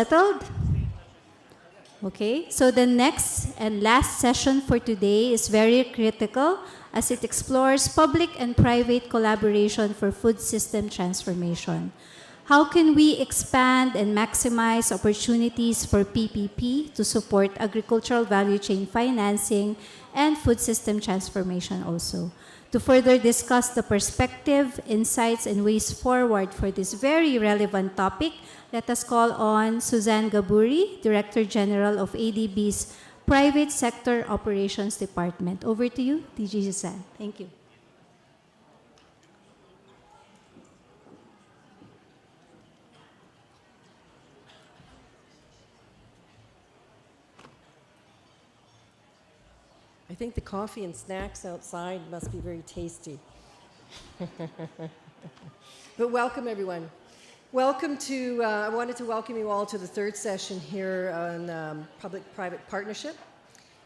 Settled? Okay, so the next and last session for today is very critical as it explores public and private collaboration for food system transformation. How can we expand and maximize opportunities for PPP to support agricultural value chain financing and food system transformation also? To further discuss the perspective, insights, and ways forward for this very relevant topic, let us call on Suzanne Gaburi, Director General of ADB's Private Sector Operations Department. Over to you, DG Suzanne. Thank you. I think the coffee and snacks outside must be very tasty. But welcome, everyone. Welcome to, I wanted to welcome you all to the third session here on public-private partnership.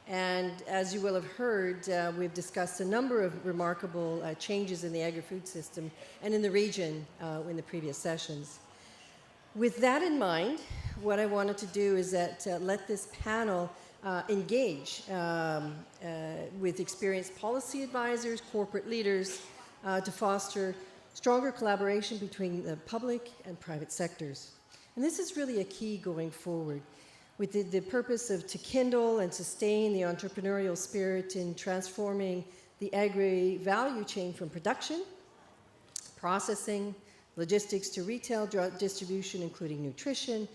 And as you will have heard, we've discussed a number of remarkable changes in the agri-food system and in the region in the previous sessions. With that in mind, what I wanted to do is that let this panel engage with experienced policy advisors, corporate leaders, to foster stronger collaboration between the public and private sectors. And this is really a key going forward, with the purpose of to kindle and sustain the entrepreneurial spirit in transforming the agri value chain from production, processing, logistics to retail distribution, including nutrition,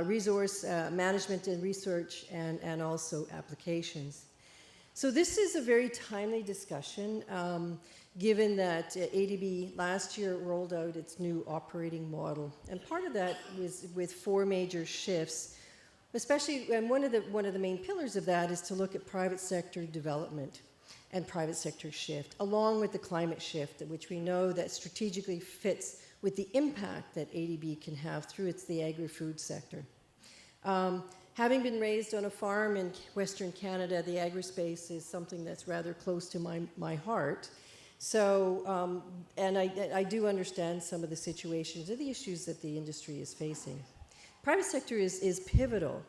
resource management and research, and also applications. So this is a very timely discussion, given that ADB last year rolled out its new operating model. And part of that was with 4 major shifts, especially, and one of the main pillars of that is to look at private sector development and private sector shift, along with the climate shift, which we know that strategically fits with the impact that ADB can have through the agri-food sector. Having been raised on a farm in Western Canada, the agri-space is something that's rather close to my heart. So, and I do understand some of the situations or the issues that the industry is facing. Private sector is pivotal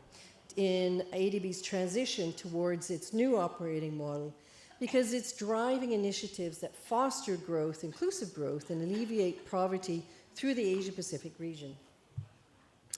in ADB's transition towards its new operating model because it's driving initiatives that foster growth, inclusive growth, and alleviate poverty through the Asia-Pacific region.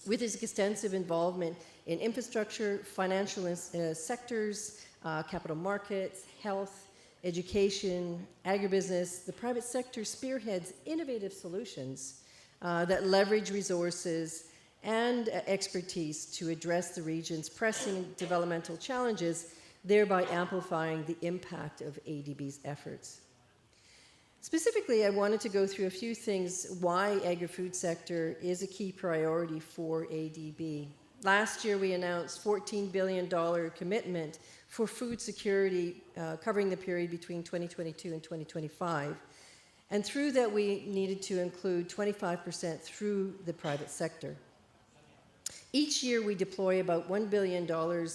With its extensive involvement in infrastructure, financial sectors, capital markets, health, education, agribusiness, the private sector spearheads innovative solutions that leverage resources and expertise to address the region's pressing developmental challenges, thereby amplifying the impact of ADB's efforts. Specifically, I wanted to go through a few things why agri-food sector is a key priority for ADB. Last year, we announced $14 billion commitment for food security covering the period between 2022 and 2025. And through that, we needed to include 25% through the private sector. Each year, we deploy about $1 billion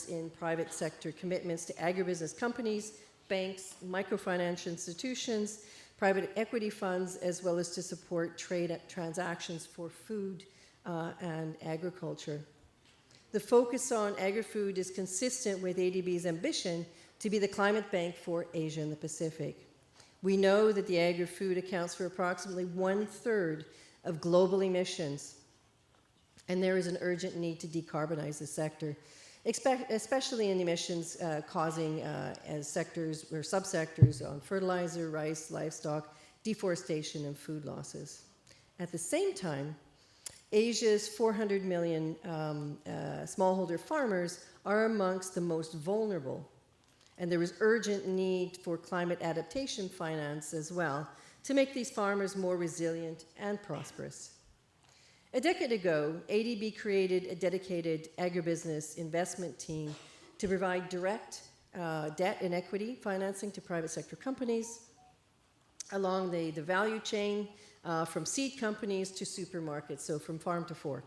in private sector commitments to agribusiness companies, banks, microfinance institutions, private equity funds, as well as to support trade transactions for food and agriculture. The focus on agri-food is consistent with ADB's ambition to be the climate bank for Asia and the Pacific. We know that the agri-food accounts for approximately 1/3 of global emissions, and there is an urgent need to decarbonize the sector, especially in emissions causing as sectors or subsectors on fertilizer, rice, livestock, deforestation, and food losses. At the same time, Asia's 400 million smallholder farmers are amongst the most vulnerable, and there is urgent need for climate adaptation finance as well to make these farmers more resilient and prosperous. A decade ago, ADB created a dedicated agribusiness investment team to provide direct debt and equity financing to private sector companies along the value chain from seed companies to supermarkets, so from farm to fork.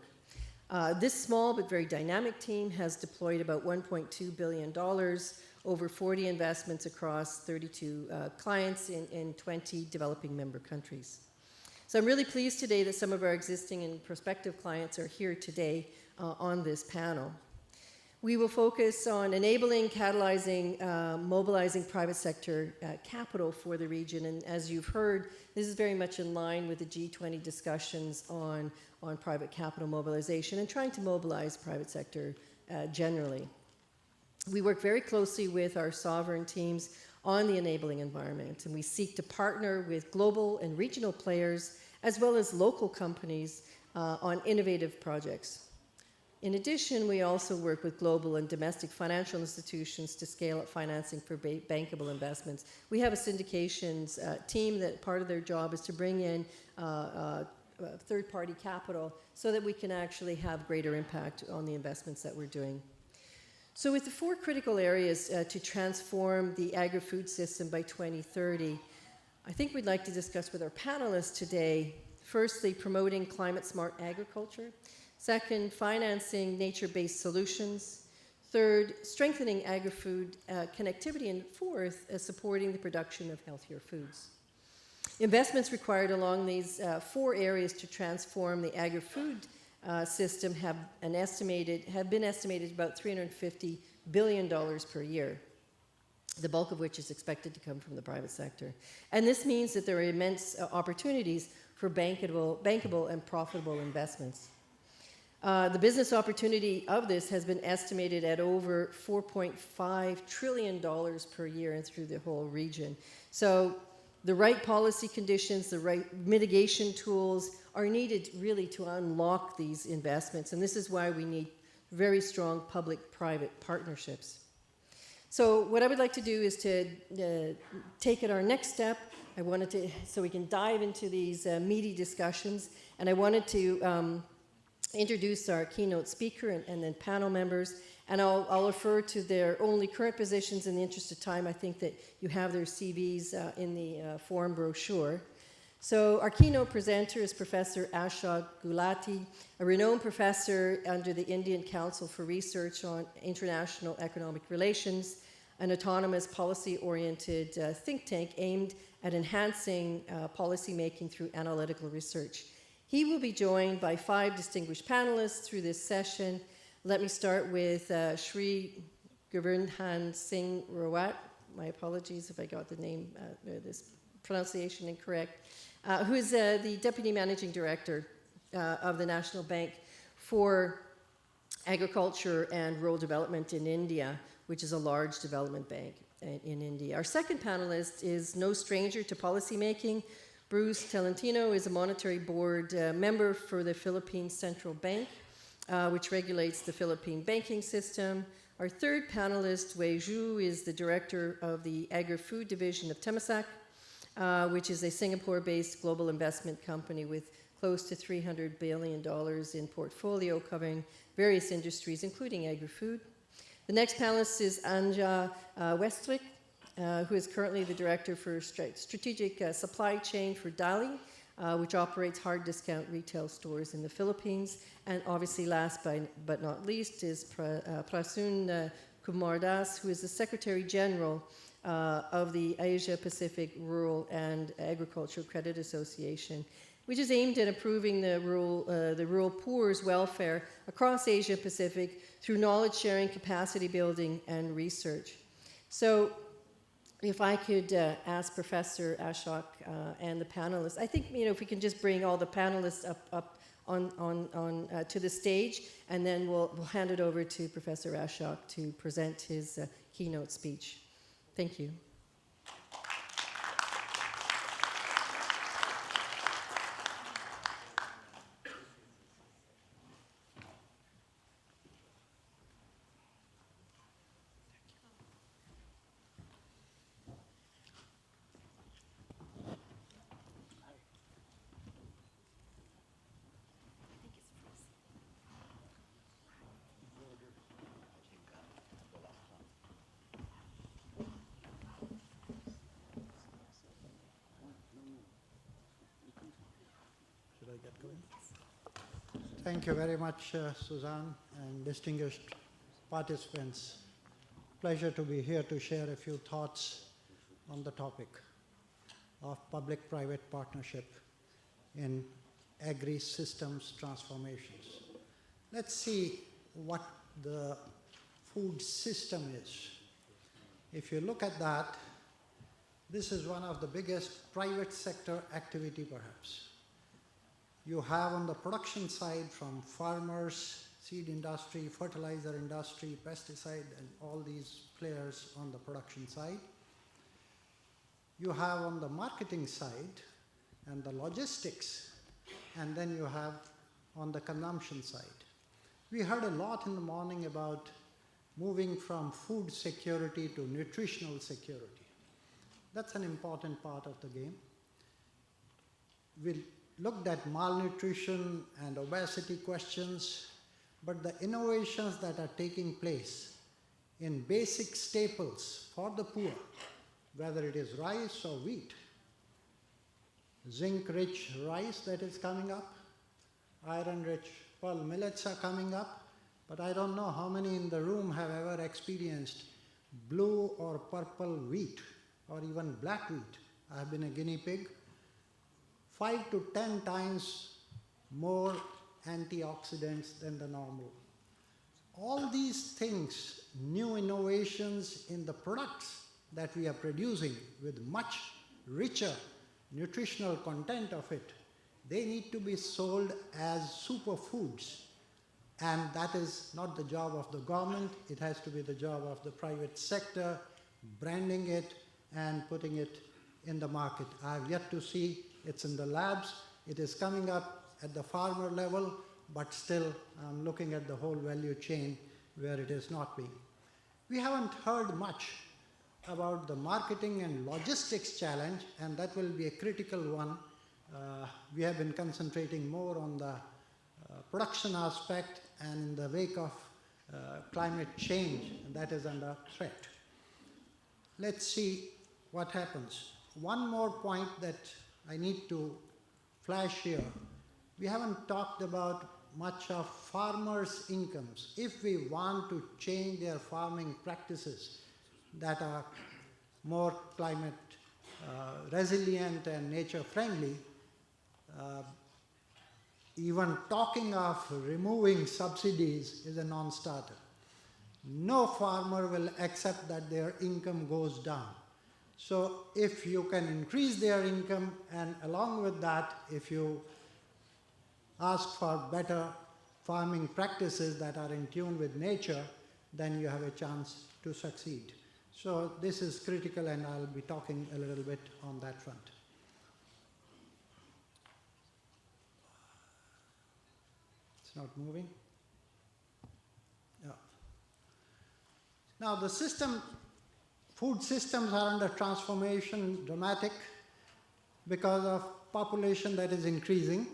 This small but very dynamic team has deployed about $1.2 billion, over 40 investments across 32 clients in 20 developing member countries. So I'm really pleased today that some of our existing and prospective clients are here today on this panel. We will focus on enabling, catalyzing, mobilizing private sector capital for the region. And as you've heard, this is very much in line with the G20 discussions on private capital mobilization and trying to mobilize private sector generally. We work very closely with our sovereign teams on the enabling environment, and we seek to partner with global and regional players as well as local companies on innovative projects. In addition, we also work with global and domestic financial institutions to scale up financing for bankable investments. We have a syndications team that part of their job is to bring in third-party capital so that we can actually have greater impact on the investments that we're doing. So with the 4 critical areas to transform the agri-food system by 2030, I think we'd like to discuss with our panelists today, firstly, promoting climate-smart agriculture. Second, financing nature-based solutions. Third, strengthening agri-food connectivity. And fourth, supporting the production of healthier foods. Investments required along these 4 areas to transform the agri-food system have been estimated about $350 billion per year, the bulk of which is expected to come from the private sector. And this means that there are immense opportunities for bankable and profitable investments. The business opportunity of this has been estimated at over $4.5 trillion per year and through the whole region. So the right policy conditions, the right mitigation tools are needed really to unlock these investments. And this is why we need very strong public-private partnerships. So what I would like to do is to take it our next step. I wanted to, so we can dive into these meaty discussions. And I wanted to introduce our keynote speaker and then panel members, and I'll refer to their only current positions in the interest of time. I think that you have their CVs in the forum brochure. So our keynote presenter is Professor Ashok Gulati, a renowned professor under the Indian Council for Research on International Economic Relations, an autonomous policy-oriented think tank aimed at enhancing policy making through analytical research. He will be joined by 5 distinguished panelists through this session. Let me start with Shri Govardhan Singh Rawat. My apologies if I got the name, this pronunciation incorrect, who is the Deputy Managing Director of the National Bank for Agriculture and Rural Development in India, which is a large development bank in India. Our second panelist is no stranger to policymaking. Bruce Tolentino is a monetary board member for the Philippine Central Bank, which regulates the Philippine banking system. Our third panelist, Wei Zhu, is the director of the Agri-Food Division of Temasek, which is a Singapore-based global investment company with close to $300 billion in portfolio covering various industries, including agri-food. The next panelist is Anja Westrick, who is currently the director for strategic supply chain for Dali, which operates hard discount retail stores in the Philippines. And obviously last but not least is Prasoon Kumar Das, who is the Secretary General of the Asia Pacific Rural and Agricultural Credit Association, which is aimed at improving the rural poor's welfare across Asia Pacific through knowledge sharing, capacity building, and research. So if I could ask Professor Ashok and the panelists, I think if we can just bring all the panelists up on to the stage, and then we'll hand it over to Professor Ashok to present his keynote speech. Thank you. Thank you very much, Suzanne, and distinguished participants. Pleasure to be here to share a few thoughts on the topic of public-private partnership in agri-systems transformations. Let's see what the food system is. If you look at that, this is one of the biggest private sector activity perhaps. You have on the production side from farmers, seed industry, fertilizer industry, pesticide, and all these players on the production side. You have on the marketing side and the logistics, and then you have on the consumption side. We heard a lot in the morning about moving from food security to nutritional security. That's an important part of the game. We looked at malnutrition and obesity questions, but the innovations that are taking place in basic staples for the poor, whether it is rice or wheat, zinc-rich rice that is coming up, iron-rich pearl millets are coming up, but I don't know how many in the room have ever experienced blue or purple wheat or even black wheat. I have been a guinea pig. 5 to 10 times more antioxidants than the normal. All these things, new innovations in the products that we are producing with much richer nutritional content of it, they need to be sold as superfoods. And that is not the job of the government, it has to be the job of the private sector, branding it and putting it in the market. I have yet to see, it's in the labs, it is coming up at the farmer level, but still I'm looking at the whole value chain where it is not being. We haven't heard much about the marketing and logistics challenge, and that will be a critical one. We have been concentrating more on the production aspect, and in the wake of climate change, that is under threat. Let's see what happens. One more point that I need to flash here. We haven't talked about much of farmers' incomes. If we want to change their farming practices that are more climate resilient and nature friendly, even talking of removing subsidies is a non-starter. No farmer will accept that their income goes down. So if you can increase their income, and along with that, if you ask for better farming practices that are in tune with nature, then you have a chance to succeed. So this is critical, and I'll be talking a little bit on that front. It's not moving. Yeah. Now the system, food systems are under transformation, dramatic, because of population that is increasing.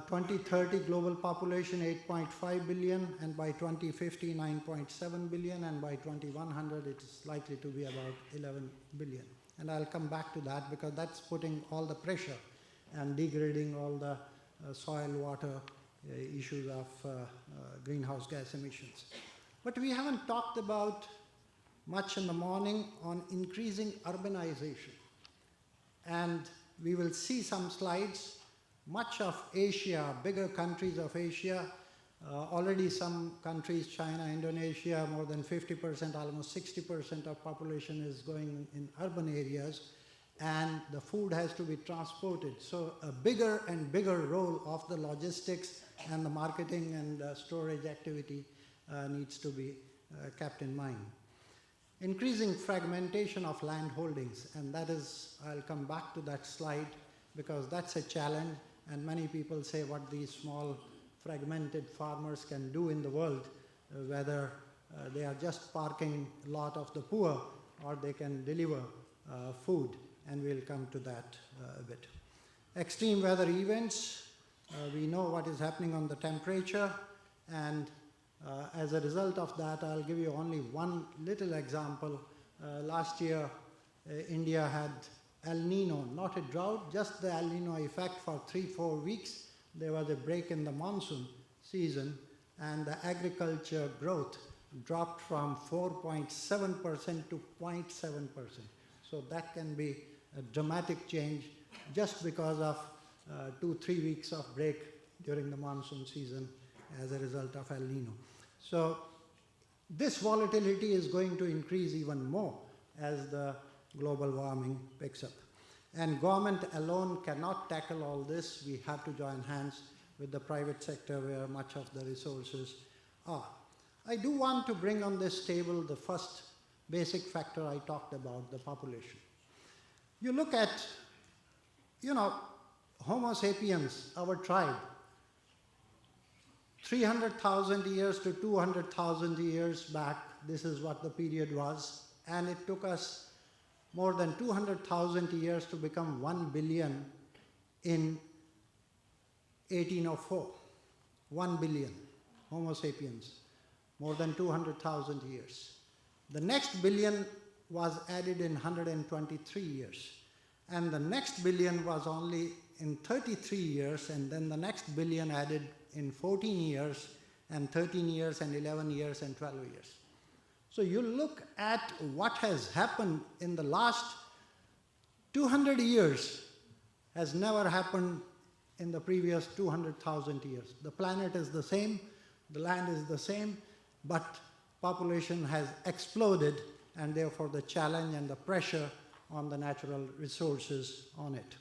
2030 global population 8.5 billion, and by 2050 9.7 billion, and by 2100 it is likely to be about 11 billion. And I'll come back to that because that's putting all the pressure and degrading all the soil, water issues of greenhouse gas emissions. But we haven't talked about much in the morning on increasing urbanization. And we will see some slides. Much of Asia, bigger countries of Asia, already some countries, China, Indonesia, more than 50%, almost 60% of population is going in urban areas, and the food has to be transported. So a bigger and bigger role of the logistics and the marketing and storage activity needs to be kept in mind. Increasing fragmentation of land holdings, and that is, I'll come back to that slide because that's a challenge, and many people say what these small fragmented farmers can do in the world, whether they are just parking a lot of the poor or they can deliver food, and we'll come to that a bit. Extreme weather events, we know what is happening on the temperature, and as a result of that, I'll give you only one little example. Last year, India had El Nino, not a drought, just the El Nino effect for 3-4 weeks. There was a break in the monsoon season, and the agriculture growth dropped from 4.7% to 0.7%. So that can be a dramatic change just because of 2-3 weeks of break during the monsoon season as a result of El Nino. So this volatility is going to increase even more as the global warming picks up. And government alone cannot tackle all this. We have to join hands with the private sector where much of the resources are. I do want to bring on this table the first basic factor I talked about, the population. You look at, Homo sapiens, our tribe, 300,000 years to 200,000 years back, this is what the period was, and it took us more than 200,000 years to become 1 billion in 1804. 1 billion Homo sapiens, more than 200,000 years. The next billion was added in 123 years, and the next billion was only in 33 years, and then the next billion added in 14 years, and 13 years, and 11 years, and 12 years. So you look at what has happened in the last 200 years has never happened in the previous 200,000 years. The planet is the same, the land is the same, but population has exploded, and therefore the challenge and the pressure on the natural resources on it.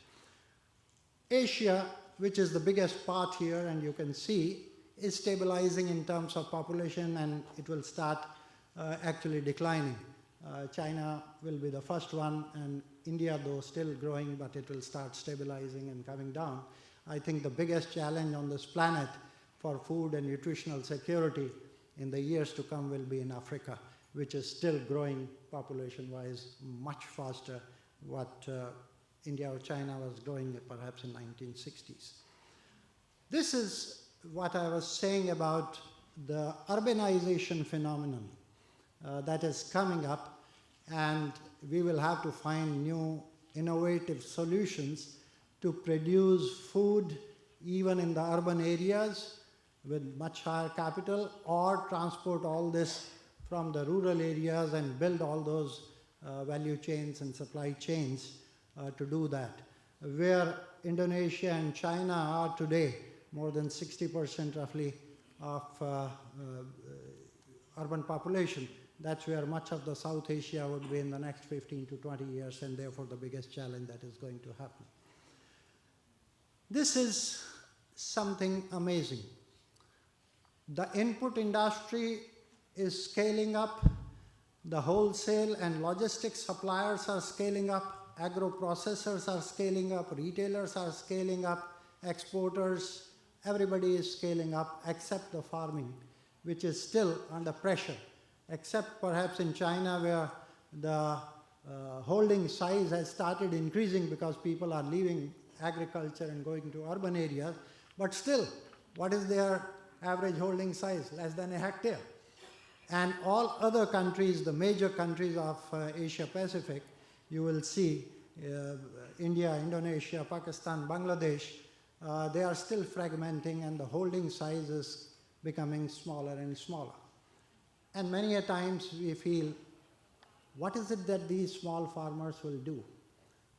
Asia, which is the biggest part here, and you can see, is stabilizing in terms of population, and it will start actually declining. China will be the first one, and India, though still growing, but it will start stabilizing and coming down. I think the biggest challenge on this planet for food and nutritional security in the years to come will be in Africa, which is still growing population-wise much faster what India or China was growing perhaps in 1960s. This is what I was saying about the urbanization phenomenon that is coming up, and we will have to find new innovative solutions to produce food even in the urban areas with much higher capital, or transport all this from the rural areas and build all those value chains and supply chains to do that. Where Indonesia and China are today, more than 60% roughly of urban population, that's where much of the South Asia would be in the next 15 to 20 years, and therefore the biggest challenge that is going to happen. This is something amazing. The input industry is scaling up, the wholesale and logistics suppliers are scaling up, agro-processors are scaling up, retailers are scaling up, exporters, everybody is scaling up except the farming, which is still under pressure, except perhaps in China where the holding size has started increasing because people are leaving agriculture and going to urban areas, but still, what is their average holding size? Less than a hectare. And all other countries, the major countries of Asia Pacific, you will see India, Indonesia, Pakistan, Bangladesh, they are still fragmenting, and the holding size is becoming smaller and smaller. And many a times we feel, what is it that these small farmers will do?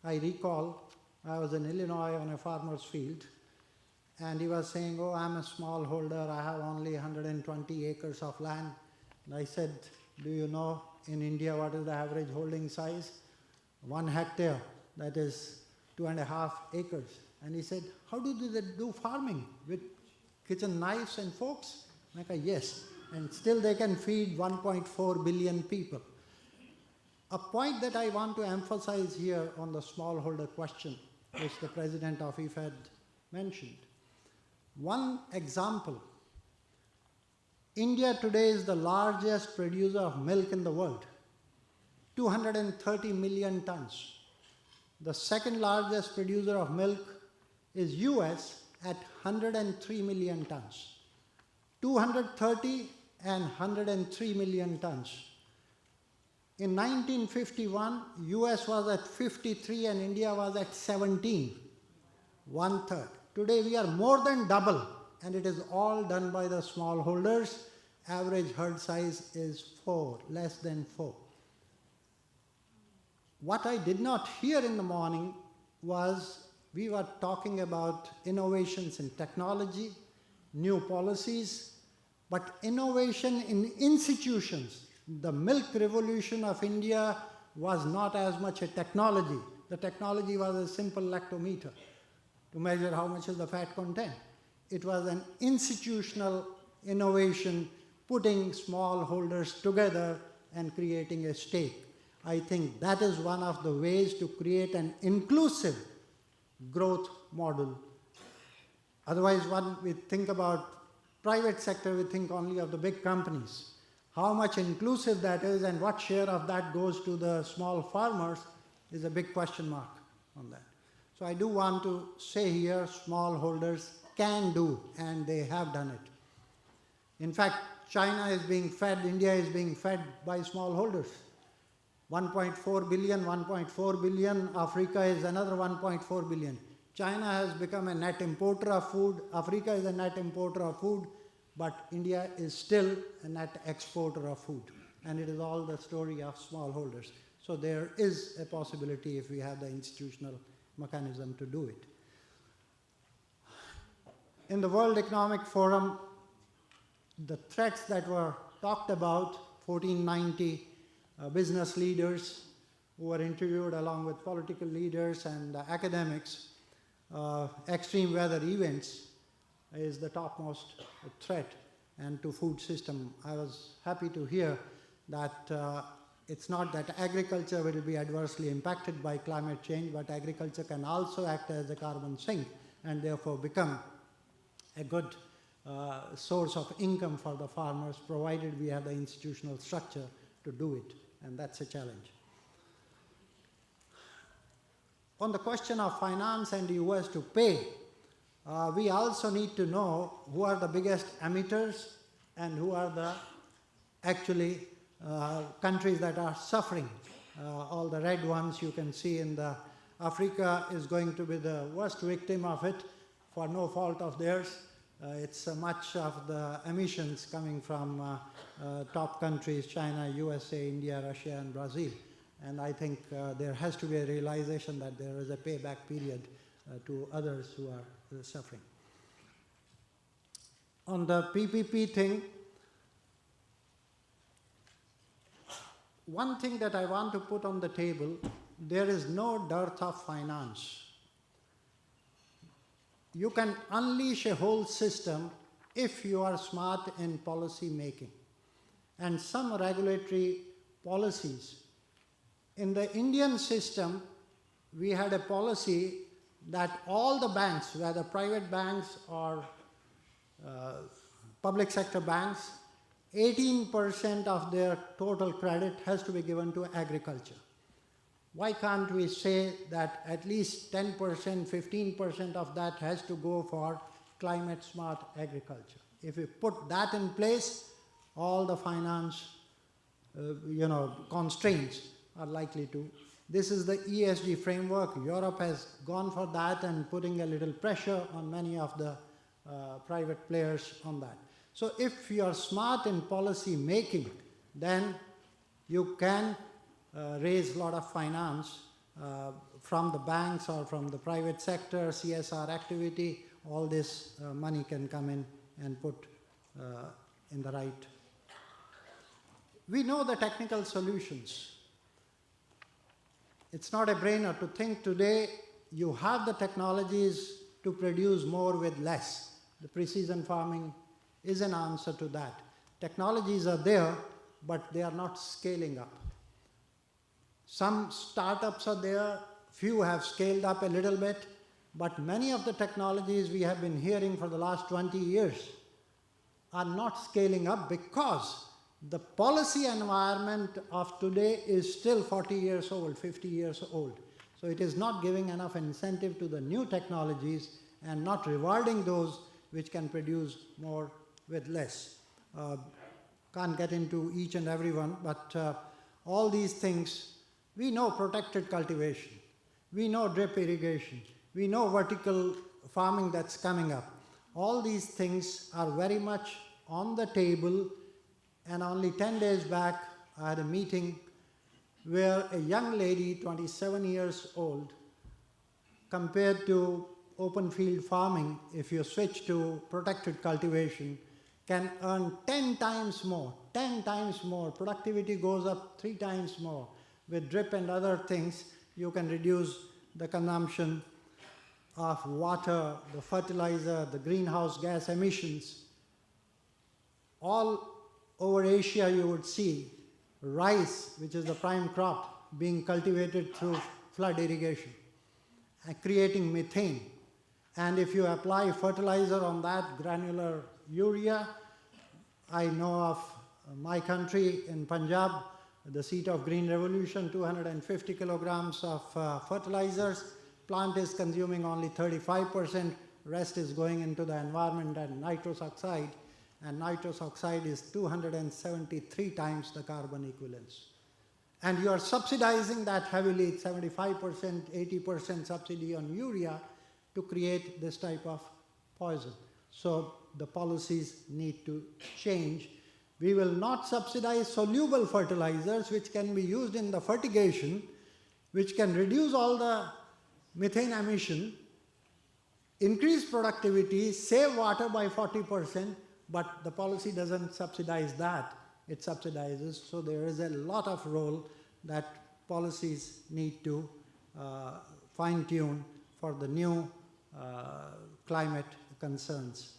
I recall I was in Illinois on a farmer's field, and he was saying, oh, I'm a smallholder, I have only 120 acres of land. And I said, do you know in India what is the average holding size? 1 hectare, that is 2.5 acres. And he said, how do they do farming? With kitchen knives and forks? And I said, yes. And still they can feed 1.4 billion people. A point that I want to emphasize here on the smallholder question, which the president of IFAD mentioned. One example, India today is the largest producer of milk in the world, 230 million tons. The second largest producer of milk is US at 103 million tons. 230 and 103 million tons. In 1951, US was at 53 and India was at 17, 1/3. Today we are more than double, and it is all done by the smallholders. Average herd size is 4, less than 4. What I did not hear in the morning was we were talking about innovations in technology, new policies, but innovation in institutions. The milk revolution of India was not as much a technology. The technology was a simple lactometer to measure how much is the fat content. It was an institutional innovation, putting smallholders together and creating a stake. I think that is one of the ways to create an inclusive growth model. Otherwise, when we think about private sector, we think only of the big companies. How much inclusive that is and what share of that goes to the small farmers is a big question mark on that. So I do want to say here, smallholders can do, and they have done it. In fact, China is being fed, India is being fed by smallholders. 1.4 billion, Africa is another 1.4 billion. China has become a net importer of food, Africa is a net importer of food, but India is still a net exporter of food. And it is all the story of smallholders. So there is a possibility if we have the institutional mechanism to do it. In the World Economic Forum, the threats that were talked about, 1490 business leaders who were interviewed along with political leaders and academics, extreme weather events is the topmost threat and to food system. I was happy to hear that it's not that agriculture will be adversely impacted by climate change, but agriculture can also act as a carbon sink and therefore become a good source of income for the farmers, provided we have the institutional structure to do it, and that's a challenge. On the question of finance and the US to pay, we also need to know who are the biggest emitters and who are the actually countries that are suffering. All the red ones you can see in the Africa is going to be the worst victim of it for no fault of theirs. It's much of the emissions coming from top countries, China, USA, India, Russia, and Brazil. And I think there has to be a realization that there is a payback period to others who are suffering. On the PPP thing, one thing that I want to put on the table, there is no dearth of finance. You can unleash a whole system if you are smart in policy making. And some regulatory policies. In the Indian system, we had a policy that all the banks, whether private banks or public sector banks, 18% of their total credit has to be given to agriculture. Why can't we say that at least 10%, 15% of that has to go for climate smart agriculture? If we put that in place, all the finance constraints are likely to. This is the ESG framework. Europe has gone for that and putting a little pressure on many of the private players on that. So if you are smart in policy making, then you can raise a lot of finance from the banks or from the private sector, CSR activity. All this money can come in and put in the right. We know the technical solutions. It's not a brainer to think today you have the technologies to produce more with less. The precision farming is an answer to that. Technologies are there, but they are not scaling up. Some startups are there, few have scaled up a little bit, but many of the technologies we have been hearing for the last 20 years are not scaling up because the policy environment of today is still 40 years old, 50 years old. So it is not giving enough incentive to the new technologies and not rewarding those which can produce more with less. Can't get into each and every one, but all these things, we know protected cultivation, we know drip irrigation, we know vertical farming that's coming up. All these things are very much on the table, and only 10 days back I had a meeting where a young lady, 27 years old, compared to open field farming, if you switch to protected cultivation, can earn 10 times more, 10 times more. Productivity goes up 3 times more. With drip and other things, you can reduce the consumption of water, the fertilizer, the greenhouse gas emissions. All over Asia you would see rice, which is the prime crop, being cultivated through flood irrigation, creating methane. And if you apply fertilizer on that, granular urea, I know of my country in Punjab, the seat of Green Revolution, 250 kilograms of fertilizers. Plant is consuming only 35%, rest is going into the environment and nitrous oxide, and nitrous oxide is 273 times the carbon equivalence. And you are subsidizing that heavily, 75%, 80% subsidy on urea to create this type of poison. So the policies need to change. We will not subsidize soluble fertilizers which can be used in the fertigation, which can reduce all the methane emission, increase productivity, save water by 40%, but the policy doesn't subsidize that. It subsidizes. So there is a lot of role that policies need to fine-tune for the new climate concerns.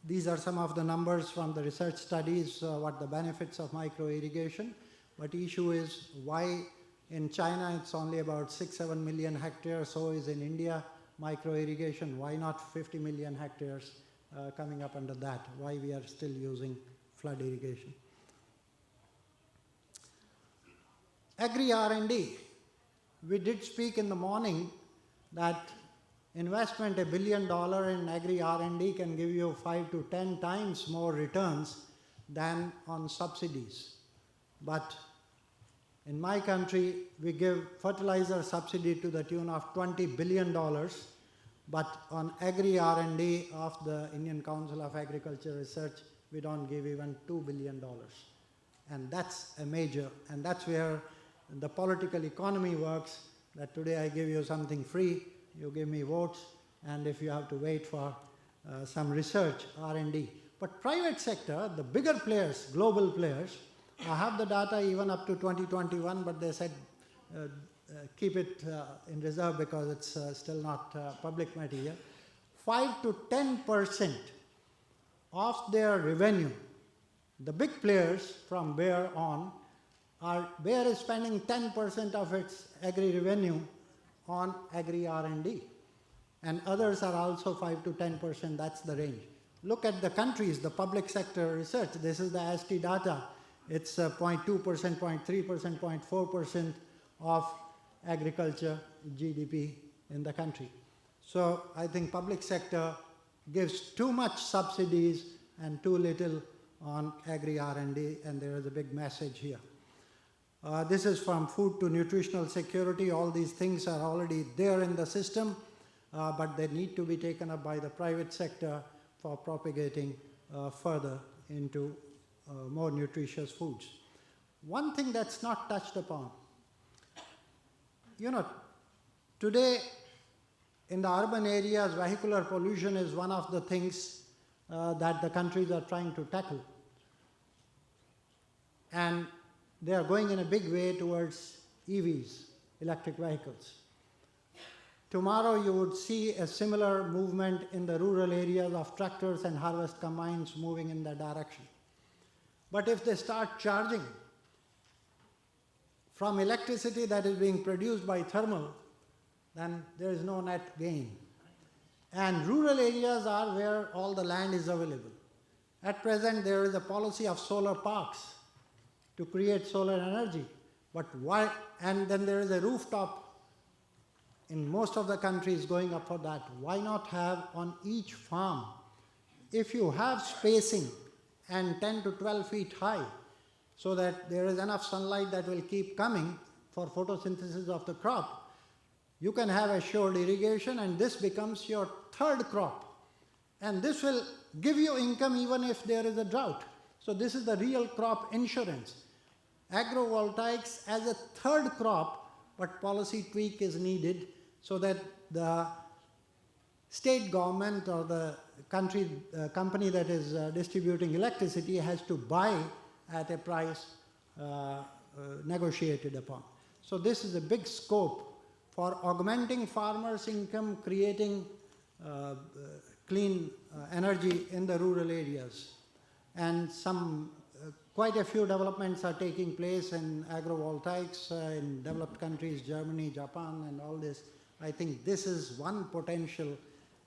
These are some of the numbers from the research studies, what the benefits of micro-irrigation. But the issue is why in China it's only about 6-7 million hectares, so is in India micro-irrigation. Why not 50 million hectares coming up under that? Why we are still using flood irrigation? Agri R&D. We did speak in the morning that investment $1 billion in agri R&D can give you 5 to 10 times more returns than on subsidies. But in my country, we give fertilizer subsidy to the tune of $20 billion, but on agri R&D of the Indian Council of Agriculture Research, we don't give even $2 billion. And that's a major, and that's where the political economy works, that today I give you something free, you give me votes, and if you have to wait for some research, R&D. But private sector, the bigger players, global players, I have the data even up to 2021, but they said keep it in reserve because it's still not public material. 5 to 10% of their revenue, the big players from Bayer on, Bayer is spending 10% of its agri revenue on agri R&D, and others are also 5 to 10%, that's the range. Look at the countries, the public sector research, this is the ASTI data, it's 0.2%, 0.3%, 0.4% of agriculture GDP in the country. So I think public sector gives too much subsidies and too little on agri R&D, and there is a big message here. This is from food to nutritional security. All these things are already there in the system, but they need to be taken up by the private sector for propagating further into more nutritious foods. One thing that's not touched upon, today in the urban areas, vehicular pollution is one of the things that the countries are trying to tackle. And they are going in a big way towards EVs, electric vehicles. Tomorrow you would see a similar movement in the rural areas of tractors and harvest combines moving in that direction. But if they start charging from electricity that is being produced by thermal, then there is no net gain. And rural areas are where all the land is available. At present, there is a policy of solar parks to create solar energy. But why? And then there is a rooftop in most of the countries going up for that. Why not have on each farm, if you have spacing and 10 to 12 feet high, so that there is enough sunlight that will keep coming for photosynthesis of the crop, you can have assured irrigation, and this becomes your third crop. And this will give you income even if there is a drought. So this is the real crop insurance. Agrovoltaics as a third crop, but policy tweak is needed so that the state government or the company that is distributing electricity has to buy at a price negotiated upon. So this is a big scope for augmenting farmers' income, creating clean energy in the rural areas. And quite a few developments are taking place in agrovoltaics in developed countries, Germany, Japan, and all this. I think this is one potential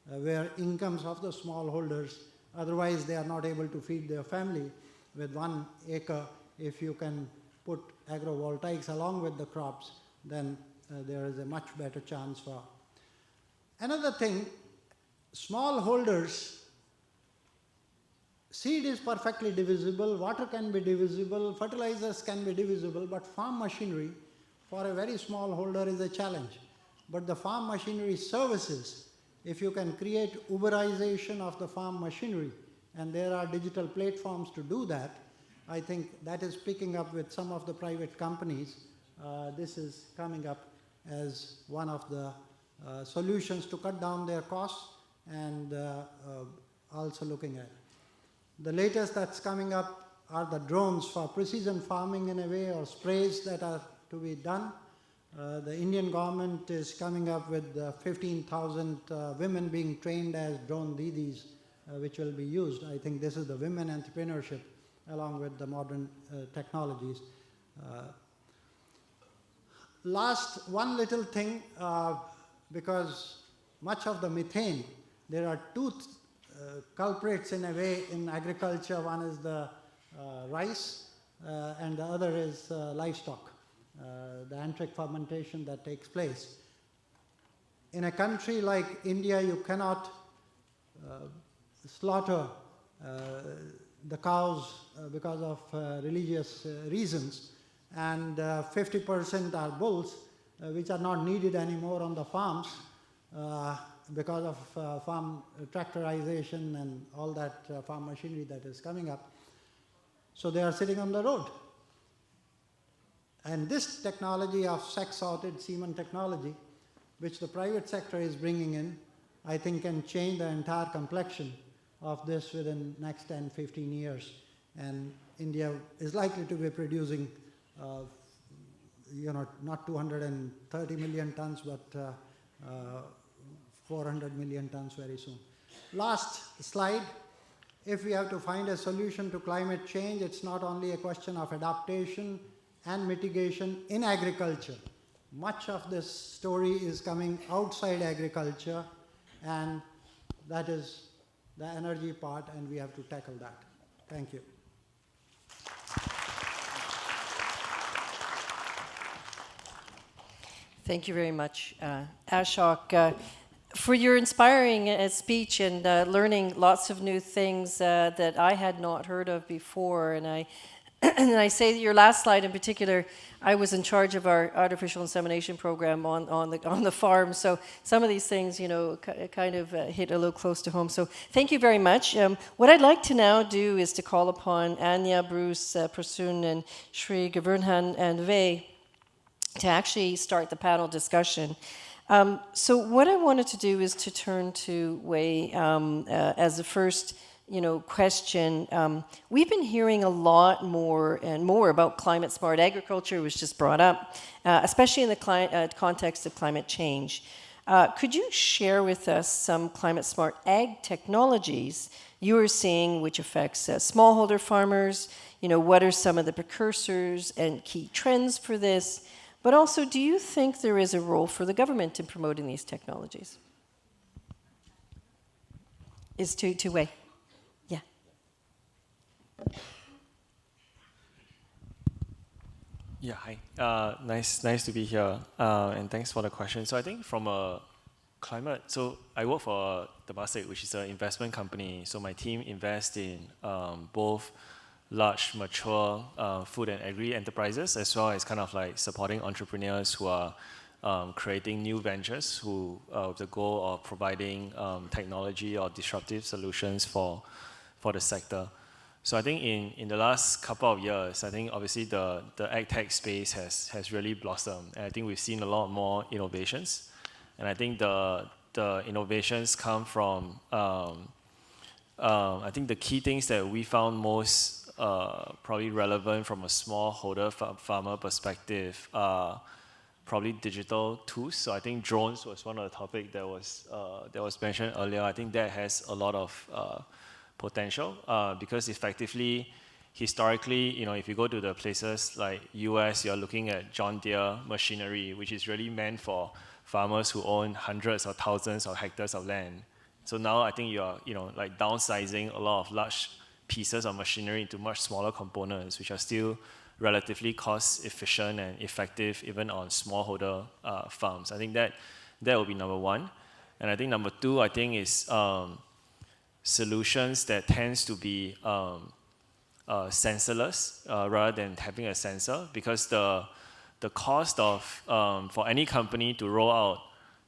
where incomes of the smallholders, otherwise they are not able to feed their family with 1 acre. If you can put agrovoltaics along with the crops, then there is a much better chance for. Another thing, smallholders, seed is perfectly divisible, water can be divisible, fertilizers can be divisible, but farm machinery for a very small holder is a challenge. But the farm machinery services, if you can create Uberization of the farm machinery, and there are digital platforms to do that, I think that is picking up with some of the private companies. This is coming up as one of the solutions to cut down their costs and also looking at. The latest that's coming up are the drones for precision farming in a way, or sprays that are to be done. The Indian government is coming up with 15,000 women being trained as drone didis, which will be used. I think this is the women entrepreneurship along with the modern technologies. Last one little thing, because much of the methane, there are two culprits in a way in agriculture. One is the rice and the other is livestock, the antric fermentation that takes place. In a country like India, you cannot slaughter the cows because of religious reasons, and 50% are bulls, which are not needed anymore on the farms because of farm tractorization and all that farm machinery that is coming up. So they are sitting on the road. And this technology of sex-sorted semen technology, which the private sector is bringing in, I think can change the entire complexion of this within next 10, 15 years. And India is likely to be producing, not 230 million tons, but 400 million tons very soon. Last slide. If we have to find a solution to climate change, it's not only a question of adaptation and mitigation in agriculture. Much of this story is coming outside agriculture, and that is the energy part, and we have to tackle that. Thank you. Thank you very much, Ashok, for your inspiring speech and learning lots of new things that I had not heard of before. And I say your last slide in particular, I was in charge of our artificial insemination program on the farm, so some of these things, kind of hit a little close to home. So thank you very much. What I'd like to now do is to call upon Anya, Bruce, Prasoon, and Shri Governhan and Vey to actually start the panel discussion. So what I wanted to do is to turn to Wei as the first question. We've been hearing a lot more and more about climate smart agriculture, which was just brought up, especially in the context of climate change. Could you share with us some climate smart ag technologies you are seeing which affects smallholder farmers? What are some of the precursors and key trends for this? But also, do you think there is a role for the government in promoting these technologies? Is to Wei. Yeah. Yeah, hi. Nice to be here, and thanks for the question. So I think from a climate, so I work for Temasek, which is an investment company. So my team invests in both large, mature food and agri enterprises, as well as kind of like supporting entrepreneurs who are creating new ventures who with the goal of providing technology or disruptive solutions for the sector. So I think in the last couple of years, I think obviously the ag tech space has really blossomed. And I think we've seen a lot more innovations. And I think the the innovations come from, I think the key things that we found most probably relevant from a smallholder farmer perspective are probably digital tools. So I think drones was one of the topics that was mentioned earlier. I think that has a lot of potential because effectively, historically, if you go to the places like US, you're looking at John Deere machinery, which is really meant for farmers who own hundreds or thousands of hectares of land. So now I think you're, like downsizing a lot of large pieces of machinery into much smaller components, which are still relatively cost efficient and effective even on smallholder farms. I think that will be number one. And I think number two, I think is solutions that tends to be sensorless rather than having a sensor, because the cost of for any company to roll out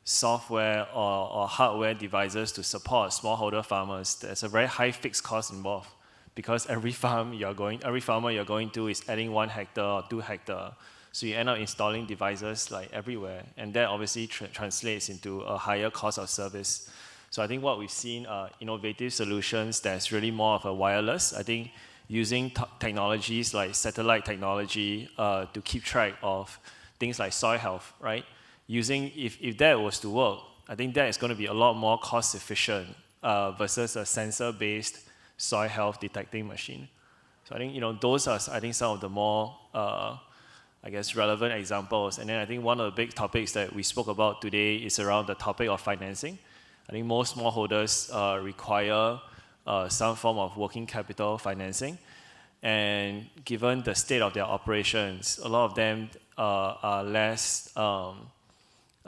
software or hardware devices to support smallholder farmers, there's a very high fixed cost involved, because every farmer you're going to is adding 1 hectare or 2 hectare. So you end up installing devices like everywhere, and that obviously translates into a higher cost of service. So I think what we've seen are innovative solutions that's really more of a wireless. I think using technologies like satellite technology to keep track of things like soil health, right? If that was to work, I think that is going to be a lot more cost efficient versus a sensor-based soil health detecting machine. So I think those are some of the more relevant examples. And then I think one of the big topics that we spoke about today is around the topic of financing. I think most smallholders require some form of working capital financing. And given the state of their operations, a lot of them are less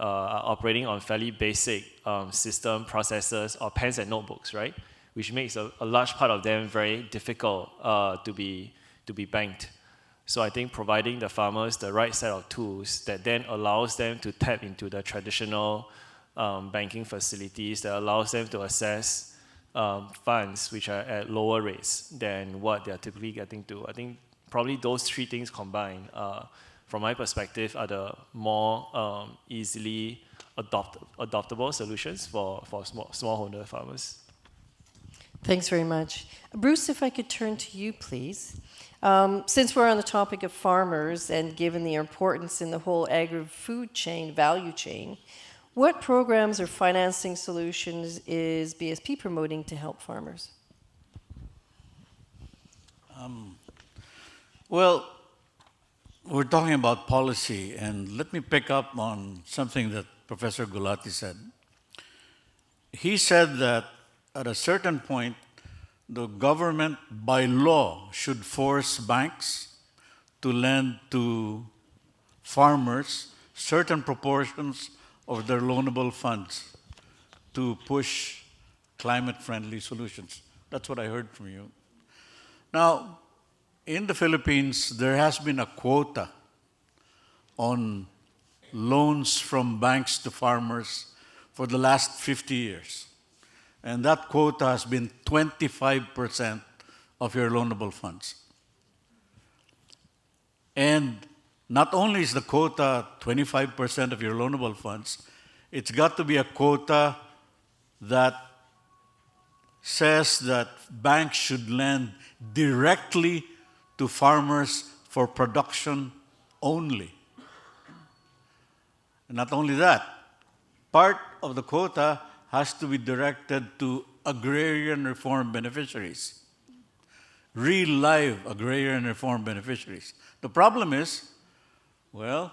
are operating on fairly basic system processes or pens and notebooks, right? Which makes a large part of them very difficult to be banked. So I think providing the farmers the right set of tools that then allows them to tap into the traditional banking facilities, that allows them to access funds which are at lower rates than what they're typically getting to. I think probably those three things combined, from my perspective, are the more easily adoptable solutions for smallholder farmers. Thanks very much. Bruce, if I could turn to you, please. Since we're on the topic of farmers and given the importance in the whole agri-food chain, value chain, what programs or financing solutions is BSP promoting to help farmers? Well, we're talking about policy, and let me pick up on something that Professor Gulati said. He said that at a certain point, the government, by law, should force banks to lend to farmers certain proportions of their loanable funds to push climate-friendly solutions. That's what I heard from you. Now, in the Philippines, there has been a quota on loans from banks to farmers for the last 50 years. And that quota has been 25% of your loanable funds. And not only is the quota 25% of your loanable funds, it's got to be a quota that says that banks should lend directly to farmers for production only. And not only that, part of the quota has to be directed to agrarian reform beneficiaries, real live agrarian reform beneficiaries. The problem is, well,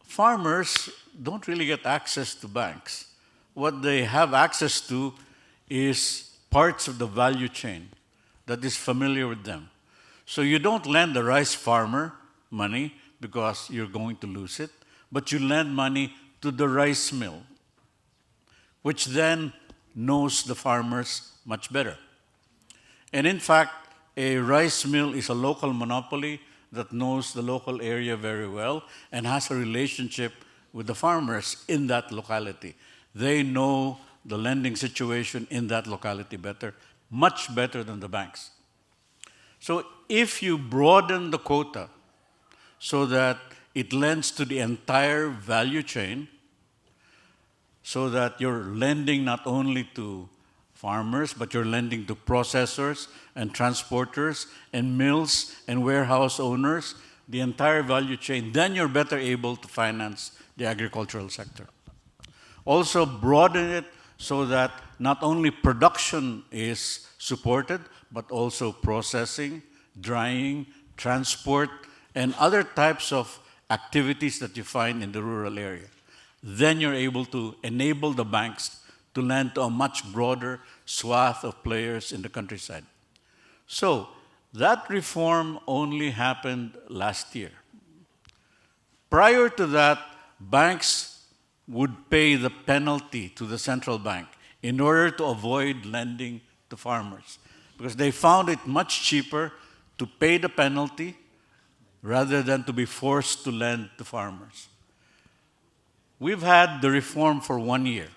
farmers don't really get access to banks. What they have access to is parts of the value chain that is familiar with them. So you don't lend the rice farmer money because you're going to lose it, but you lend money to the rice mill, which then knows the farmers much better. And in fact, a rice mill is a local monopoly that knows the local area very well and has a relationship with the farmers in that locality. They know the lending situation in that locality better, much better than the banks. So if you broaden the quota so that it lends to the entire value chain, so that you're lending not only to farmers, but you're lending to processors and transporters and mills and warehouse owners, the entire value chain, then you're better able to finance the agricultural sector. Also broaden it so that not only production is supported, but also processing, drying, transport, and other types of activities that you find in the rural area. Then you're able to enable the banks to lend to a much broader swath of players in the countryside. So that reform only happened last year. Prior to that, banks would pay the penalty to the central bank in order to avoid lending to farmers, because they found it much cheaper to pay the penalty rather than to be forced to lend to farmers. We've had the reform for 1 year.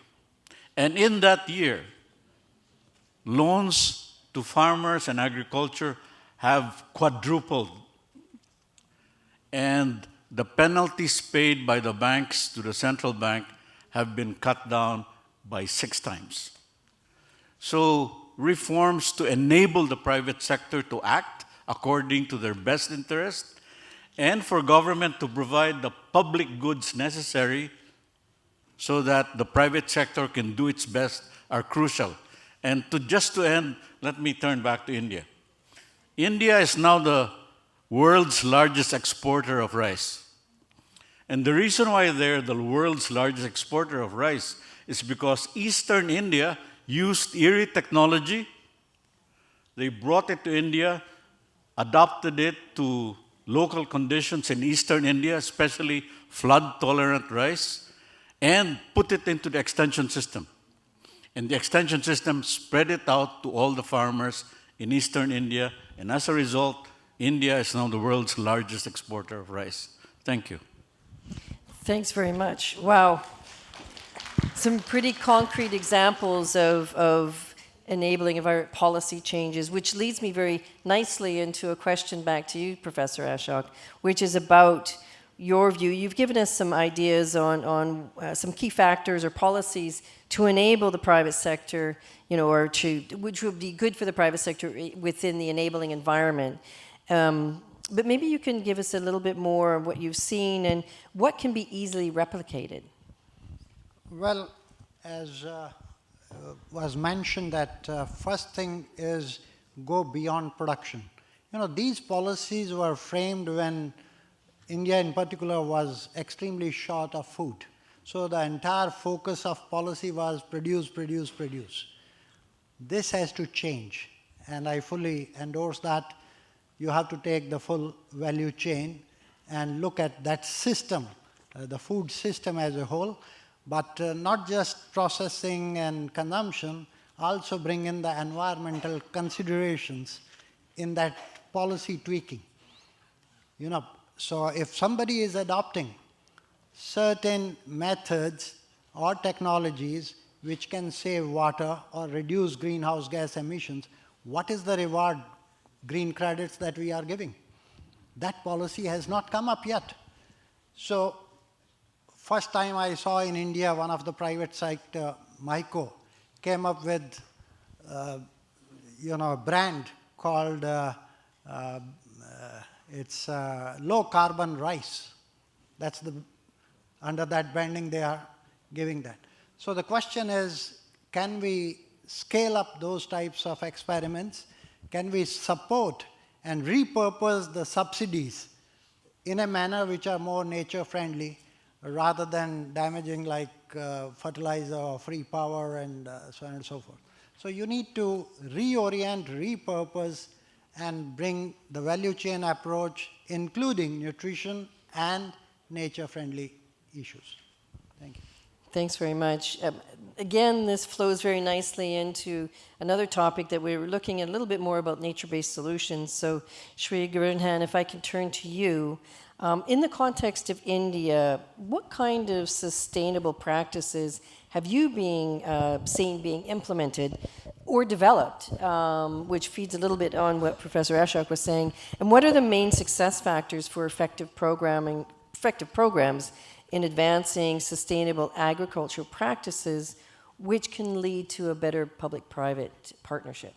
And in that year, loans to farmers and agriculture have quadrupled. And the penalties paid by the banks to the central bank have been cut down by 6 times. So reforms to enable the private sector to act according to their best interest, and for government to provide the public goods necessary so that the private sector can do its best, are crucial. And just to end, let me turn back to India. India is now the world's largest exporter of rice. And the reason why they're the world's largest exporter of rice is because Eastern India used Erie technology. They brought it to India, adapted it to local conditions in Eastern India, especially flood-tolerant rice, and put it into the extension system. And the extension system spread it out to all the farmers in Eastern India, and as a result, India is now the world's largest exporter of rice. Thank you. Thanks very much. Wow. Some pretty concrete examples of enabling of our policy changes, which leads me very nicely into a question back to you, Professor Ashok, which is about your view. You've given us some ideas on some key factors or policies to enable the private sector, or which would be good for the private sector within the enabling environment. But maybe you can give us a little bit more of what you've seen and what can be easily replicated. Well, as was mentioned, that first thing is go beyond production. These policies were framed when India in particular was extremely short of food. So the entire focus of policy was produce, produce, produce. This has to change, and I fully endorse that. You have to take the full value chain and look at that system, the food system as a whole, but not just processing and consumption, also bring in the environmental considerations in that policy tweaking. So if somebody is adopting certain methods or technologies which can save water or reduce greenhouse gas emissions, what is the reward, green credits that we are giving? That policy has not come up yet. So first time I saw in India, one of the private sector, MICO, came up with a brand called it's low carbon rice. That's under that branding they are giving that. So the question is, can we scale up those types of experiments? Can we support and repurpose the subsidies in a manner which are more nature friendly rather than damaging like fertilizer or free power and so on and so forth? So you need to reorient, repurpose, and bring the value chain approach, including nutrition and nature-friendly issues. Thank you. Thanks very much. Again, this flows very nicely into another topic that we were looking at a little bit more about nature-based solutions. So, Shri Gurunhan, if I can turn to you. In the context of India, what kind of sustainable practices have you seen being implemented or developed, which feeds a little bit on what Professor Ashok was saying? And what are the main success factors for effective programs in advancing sustainable agricultural practices, which can lead to a better public-private partnership.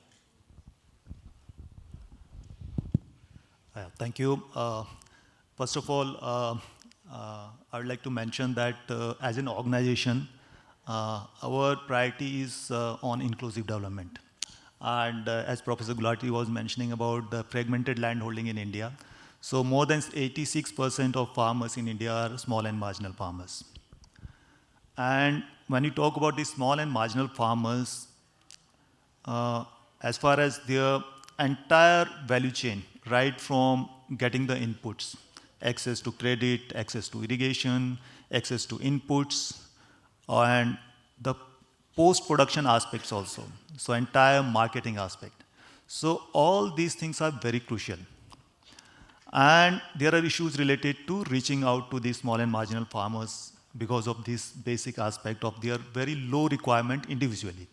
Thank you. First of all, I would like to mention that as an organization, our priority is on inclusive development. And as Professor Gulati was mentioning about the fragmented land holding in India, so more than 86% of farmers in India are small and marginal farmers. And when you talk about these small and marginal farmers, as far as their entire value chain, right from getting the inputs, access to credit, access to irrigation, access to inputs, and the post-production aspects also, so entire marketing aspect. So all these things are very crucial. And there are issues related to reaching out to these small and marginal farmers because of this basic aspect of their very low requirement individually.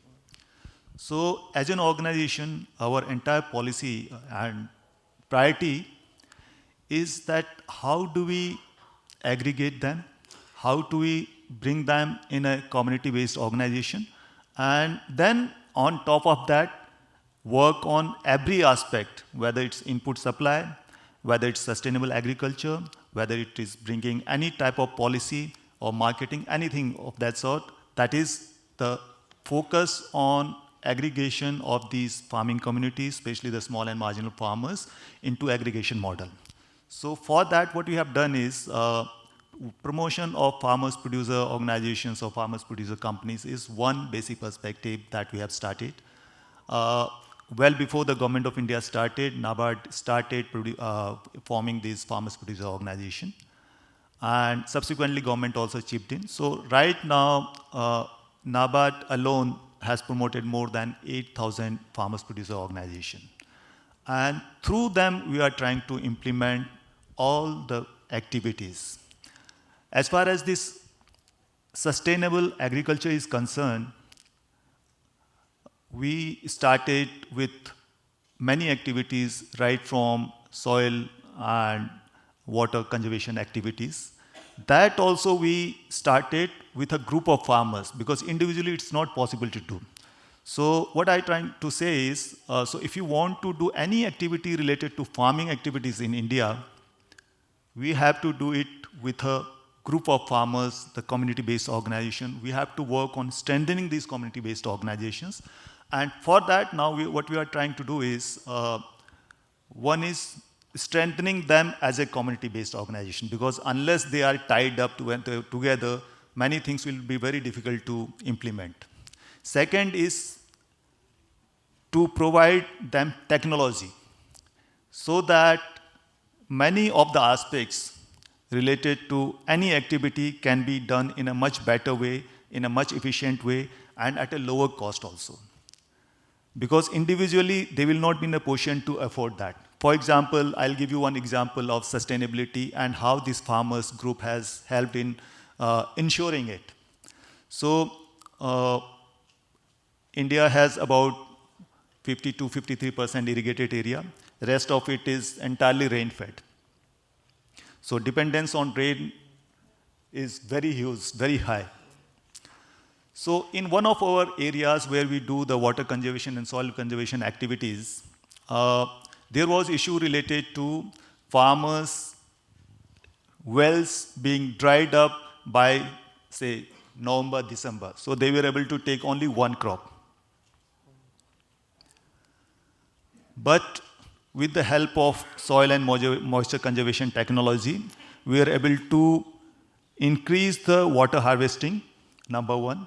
So as an organization, our entire policy and priority is that how do we aggregate them, how do we bring them in a community-based organization, and then on top of that, work on every aspect, whether it's input supply, whether it's sustainable agriculture, whether it is bringing any type of policy or marketing, anything of that sort. That is the focus on aggregation of these farming communities, especially the small and marginal farmers, into aggregation model. So for that, what we have done is promotion of farmers producer organizations or farmers producer companies is one basic perspective that we have started. Well before the government of India started, NABARD started forming these farmers producer organization. And subsequently government also chipped in. So right now, NABARD alone has promoted more than 8,000 farmers producer organization. And through them, we are trying to implement all the activities. As far as this sustainable agriculture is concerned, we started with many activities right from soil and water conservation activities. That also we started with a group of farmers because individually it's not possible to do. So what I'm trying to say is, so if you want to do any activity related to farming activities in India, we have to do it with a group of farmers, the community-based organization. We have to work on strengthening these community-based organizations. And for that, now what we are trying to do is, one is strengthening them as a community-based organization, because unless they are tied up together, many things will be very difficult to implement. Second is to provide them technology so that many of the aspects related to any activity can be done in a much better way, in a much efficient way, and at a lower cost also. Because individually, they will not be in a position to afford that. For example, I'll give you one example of sustainability and how this farmers group has helped in ensuring it. So, India has about 50 to 53% irrigated area. The rest of it is entirely rain-fed. So dependence on rain is very huge, very high. So in one of our areas where we do the water conservation and soil conservation activities, there was issue related to farmers' wells being dried up by, say, November, December. So they were able to take only one crop. But with the help of soil and moisture conservation technology, we are able to increase the water harvesting, number one.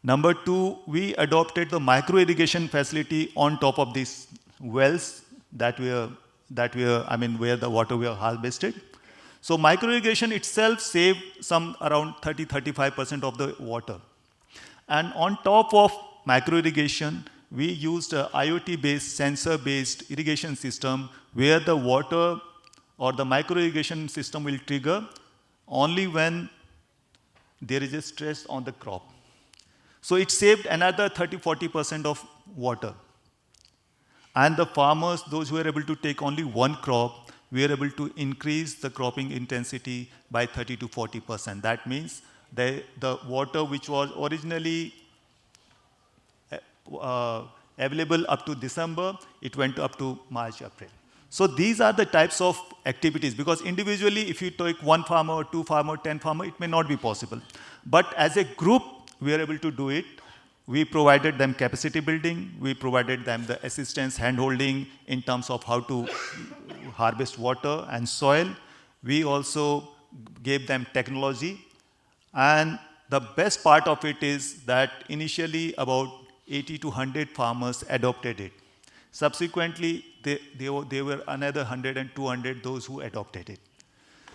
Number two, we adopted the micro irrigation facility on top of these wells where the water were harvested. So micro irrigation itself saved some around 30-35% of the water. And on top of micro irrigation, we used a IoT-based, sensor-based irrigation system where the water or the micro irrigation system will trigger only when there is a stress on the crop. So it saved another 30-40% of water. And the farmers, those who were able to take only one crop, we are able to increase the cropping intensity by 30 to 40%. That means the water which was originally available up to December, it went up to March, April. So these are the types of activities, because individually, if you take one farmer, or two farmer, 10 farmer, it may not be possible. But as a group, we are able to do it. We provided them capacity building. We provided them the assistance, hand-holding in terms of how to harvest water and soil. We also gave them technology. And the best part of it is that initially about 80 to 100 farmers adopted it. Subsequently, there were another 100 and 200 those who adopted it.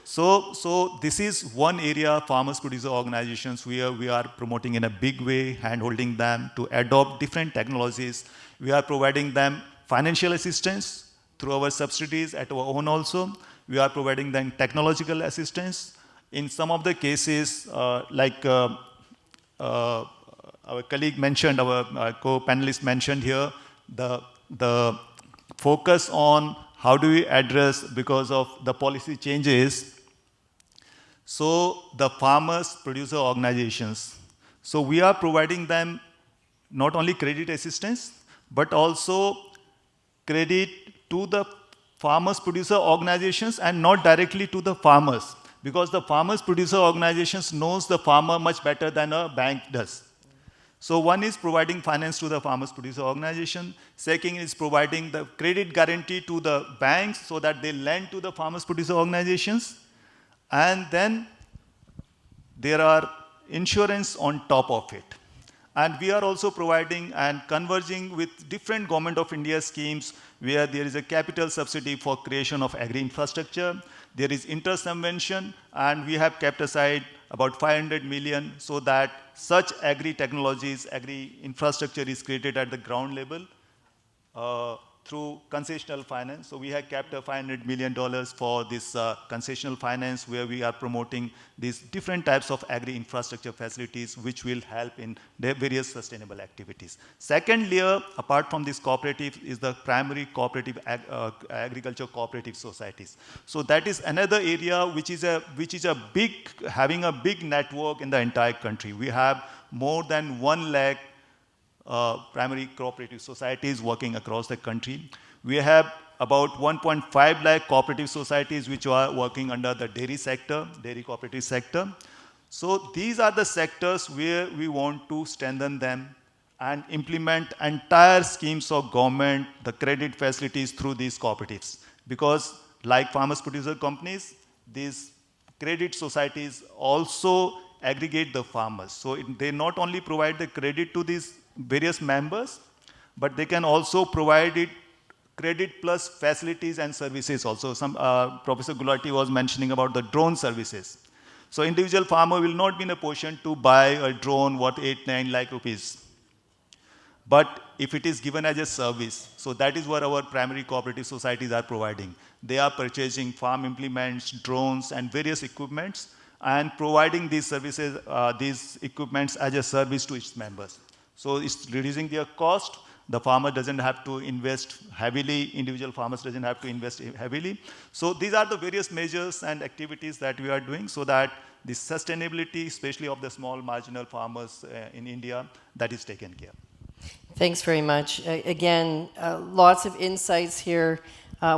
So this is one area, farmers producer organizations, where we are promoting in a big way, hand-holding them to adopt different technologies. We are providing them financial assistance through our subsidies at our own also. We are providing them technological assistance. In some of the cases, our colleague mentioned, our co-panelist mentioned here, the focus on how do we address because of the policy changes. So the farmers producer organizations. So we are providing them not only credit assistance, but also credit to the farmers producer organizations and not directly to the farmers, because the farmers producer organizations knows the farmer much better than a bank does. So one is providing finance to the farmers producer organization. Second is providing the credit guarantee to the banks so that they lend to the farmers producer organizations. And then there are insurance on top of it. And we are also providing and converging with different Government of India schemes where there is a capital subsidy for creation of agri-infrastructure. There is interest subvention, and we have kept aside about 500 million so that such agri-technologies, agri-infrastructure is created at the ground level through concessional finance. So we have kept $500 million for this concessional finance, where we are promoting these different types of agri-infrastructure facilities which will help in their various sustainable activities. Second layer, apart from this cooperative, is the primary cooperative agriculture cooperative societies. So that is another area which is having a big network in the entire country. We have more than 1 lakh primary cooperative societies working across the country. We have about 1.5 lakh cooperative societies which are working under the dairy sector, dairy cooperative sector. So these are the sectors where we want to strengthen them and implement entire schemes of government, the credit facilities through these cooperatives. Because like farmers producer companies, these credit societies also aggregate the farmers. So they not only provide the credit to these various members, but they can also provide it credit plus facilities and services also. Professor Gulati was mentioning about the drone services. So individual farmer will not be in a position to buy a drone worth 8-9 lakh rupees. But if it is given as a service, so that is what our primary cooperative societies are providing. They are purchasing farm implements, drones, and various equipments, and providing these services, these equipments as a service to its members. So it's reducing their cost. The farmer doesn't have to invest heavily. Individual farmers doesn't have to invest heavily. So these are the various measures and activities that we are doing so that the sustainability, especially of the small marginal farmers in India, that is taken care of. Thanks very much. Again, lots of insights here,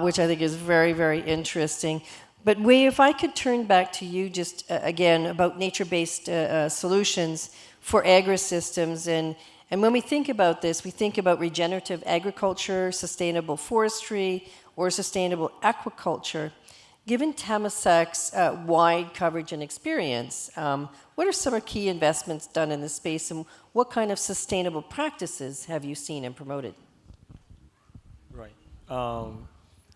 which I think is very, very interesting. But Wei, if I could turn back to you just again about nature-based solutions for agri-systems. And when we think about this, we think about regenerative agriculture, sustainable forestry, or sustainable aquaculture. Given Tamasac's wide coverage and experience, what are some key investments done in this space, and what kind of sustainable practices have you seen and promoted? Right.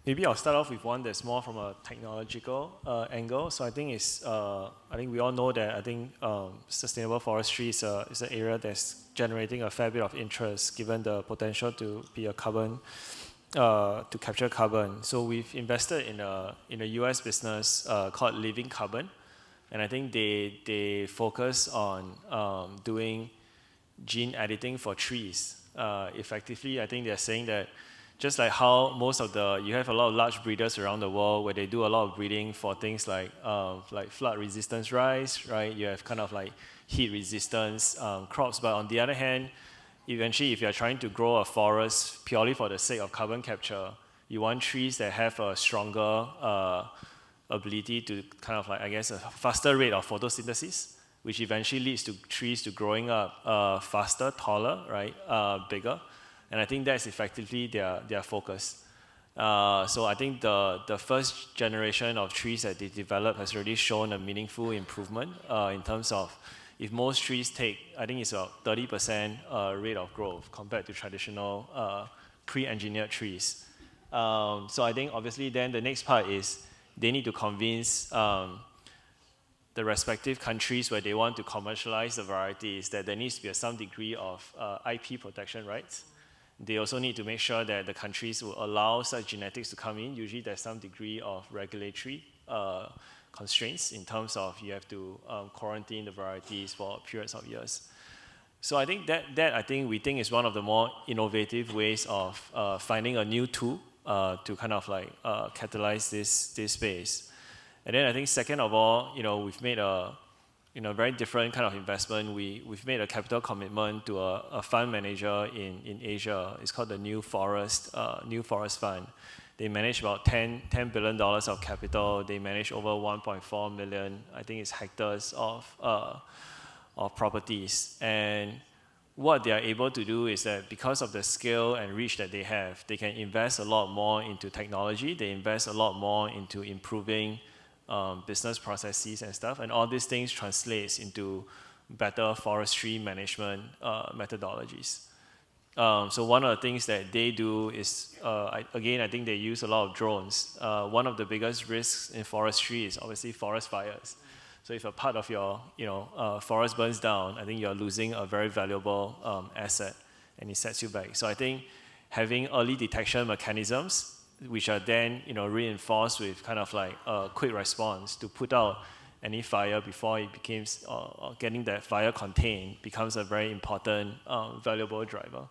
Maybe I'll start off with one that's more from a technological angle. So I think we all know that sustainable forestry is an area that's generating a fair bit of interest given the potential to be a carbon, to capture carbon. So we've invested in a US business called Living Carbon, and I think they focus on doing gene editing for trees. Effectively, I think they're saying that just like how you have a lot of large breeders around the world where they do a lot of breeding for things like flood resistance rice, right? You have kind of like heat resistance crops, but on the other hand, eventually if you're trying to grow a forest purely for the sake of carbon capture, you want trees that have a stronger ability to kind of like, I guess, a faster rate of photosynthesis, which eventually leads to trees to growing up faster, taller, right, bigger. And I think that's effectively their focus. So I think the first generation of trees that they developed has already shown a meaningful improvement in terms of, if most trees take, I think it's a 30% rate of growth compared to traditional pre-engineered trees. So I think obviously then the next part is they need to convince the respective countries where they want to commercialize the varieties that there needs to be some degree of IP protection rights. They also need to make sure that the countries will allow such genetics to come in. Usually there's some degree of regulatory constraints in terms of you have to quarantine the varieties for periods of years. So I think we think is one of the more innovative ways of finding a new tool to kind of like catalyze this space. And then I think second of all, we've made a very different kind of investment. We've made a capital commitment to a fund manager in Asia. It's called the New Forest Fund. They manage about $10 billion of capital. They manage over 1.4 million, I think it's hectares of properties. And what they are able to do is that because of the scale and reach that they have, they can invest a lot more into technology. They invest a lot more into improving business processes and stuff, and all these things translates into better forestry management methodologies. So one of the things that they do is, I think they use a lot of drones. One of the biggest risks in forestry is obviously forest fires. So if a part of your forest burns down, I think you're losing a very valuable asset, and it sets you back. So I think having early detection mechanisms, which are then reinforced with kind of like a quick response to put out any fire before it becomes, getting that fire contained becomes a very important, valuable driver.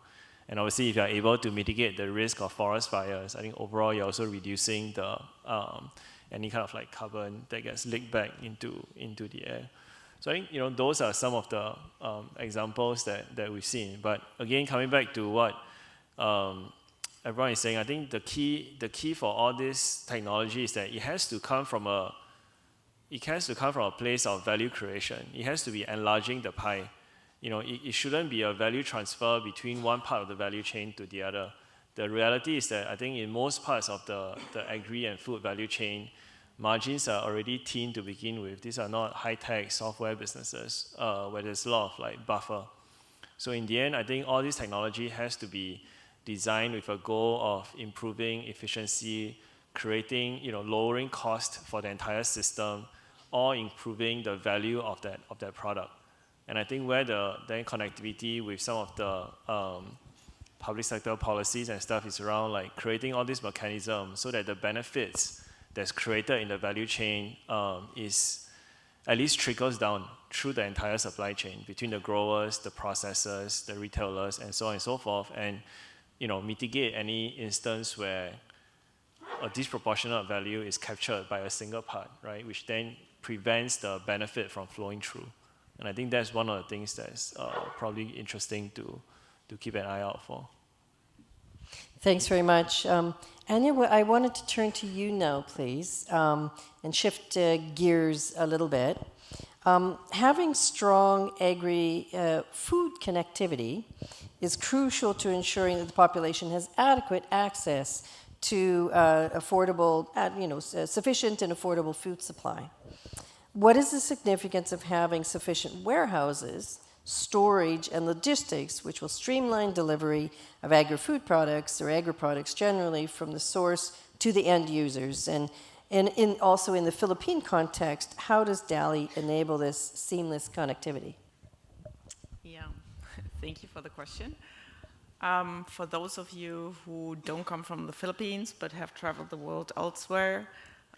And obviously, if you're able to mitigate the risk of forest fires, I think overall you're also reducing the any kind of like carbon that gets leaked back into the air. So I think those are some of the examples that we've seen. But again, coming back to what everyone is saying, I think the key for all this technology is that it has to come from a place of value creation. It has to be enlarging the pie. It shouldn't be a value transfer between one part of the value chain to the other. The reality is that I think in most parts of the agri and food value chain, margins are already thin to begin with. These are not high-tech software businesses where there's a lot of like buffer. So in the end, I think all this technology has to be designed with a goal of improving efficiency, creating, lowering cost for the entire system, or improving the value of that product. And I think where the connectivity with some of the public sector policies and stuff is around like creating all these mechanisms so that the benefits that's created in the value chain is at least trickles down through the entire supply chain between the growers, the processors, the retailers, and so on and so forth, and mitigate any instance where a disproportionate value is captured by a single part, right? Which then prevents the benefit from flowing through. And I think that's one of the things that's probably interesting to keep an eye out for. Thanks very much. Anya, I wanted to turn to you now, please, and shift gears a little bit. Having strong agri-food connectivity is crucial to ensuring that the population has adequate access to sufficient and affordable food supply. What is the significance of having sufficient warehouses, storage, and logistics, which will streamline delivery of agri-food products or agri-products generally from the source to the end users? And also in the Philippine context, how does DALI enable this seamless connectivity? Yeah, thank you for the question. For those of you who don't come from the Philippines but have traveled the world elsewhere,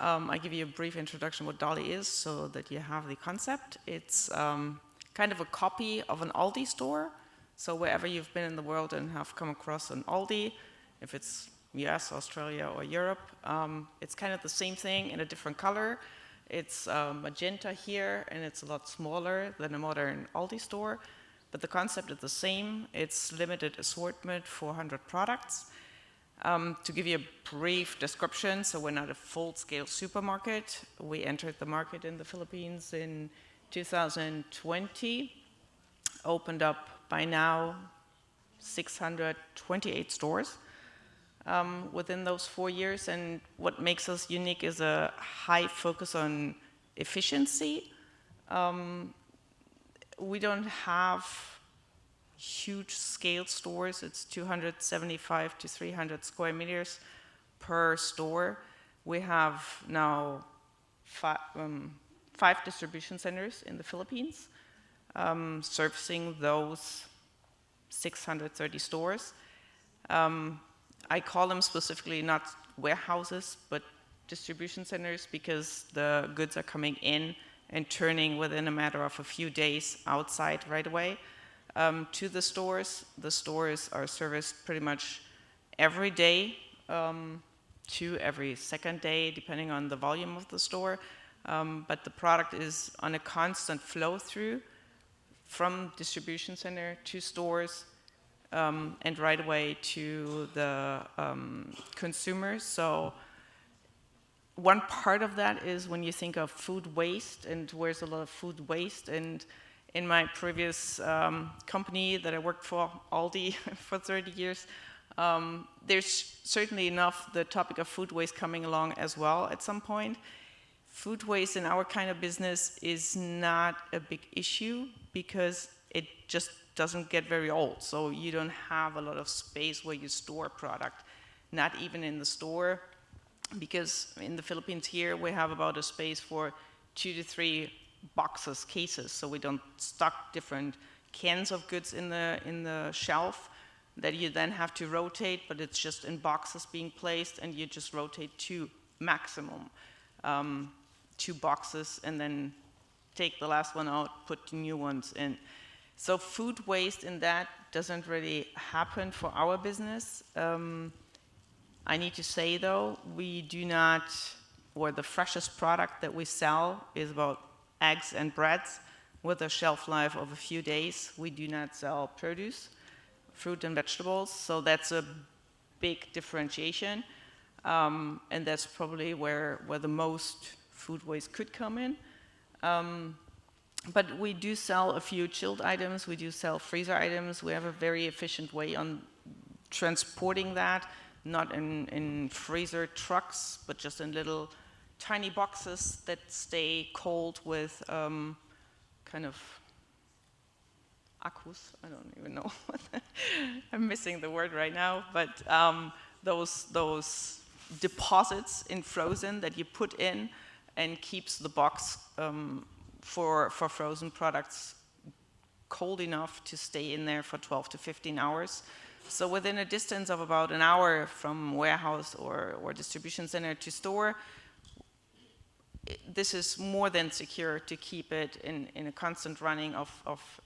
I give you a brief introduction what DALI is so that you have the concept. It's kind of a copy of an Aldi store. So wherever you've been in the world and have come across an Aldi, if it's US, Australia, or Europe. It's kind of the same thing in a different color. It's magenta here, and it's a lot smaller than a modern Aldi store, but the concept is the same. It's limited assortment, 400 products. To give you a brief description, so we're not a full-scale supermarket. We entered the market in the Philippines in 2020, opened up by now 628 stores within those 4 years. And what makes us unique is a high focus on efficiency. We don't have huge scale stores. It's 275 to 300 square meters per store. We have now five distribution centers in the Philippines, servicing those 630 stores. I call them specifically not warehouses, but distribution centers, because the goods are coming in and turning within a matter of a few days outside right away to the stores. The stores are serviced pretty much every day to every second day, depending on the volume of the store. But the product is on a constant flow through from distribution center to stores and right away to the consumers. So one part of that is when you think of food waste, and where's a lot of food waste. And in my previous company that I worked for, Aldi, for 30 years, there's certainly enough the topic of food waste coming along as well at some point. Food waste in our kind of business is not a big issue because it just doesn't get very old. So you don't have a lot of space where you store product, not even in the store, because in the Philippines here we have about a space for 2 to 3 boxes, cases. So we don't stock different cans of goods in the shelf that you then have to rotate, but it's just in boxes being placed, and you just rotate 2 maximum. 2 boxes, and then take the last one out, put the new ones in. So food waste in that doesn't really happen for our business. I need to say though, we do not, or the freshest product that we sell is about eggs and breads with a shelf life of a few days. We do not sell produce, fruit and vegetables, so that's a big differentiation. And that's probably where the most food waste could come in. But we do sell a few chilled items, we do sell freezer items. We have a very efficient way on transporting that, not in freezer trucks, but just in little tiny boxes that stay cold with kind of accus, I don't even know. I'm missing the word right now, but those deposits in frozen that you put in and keeps the box for frozen products cold enough to stay in there for 12 to 15 hours. So within a distance of about an hour from warehouse or distribution center to store, this is more than secure to keep it in a constant running of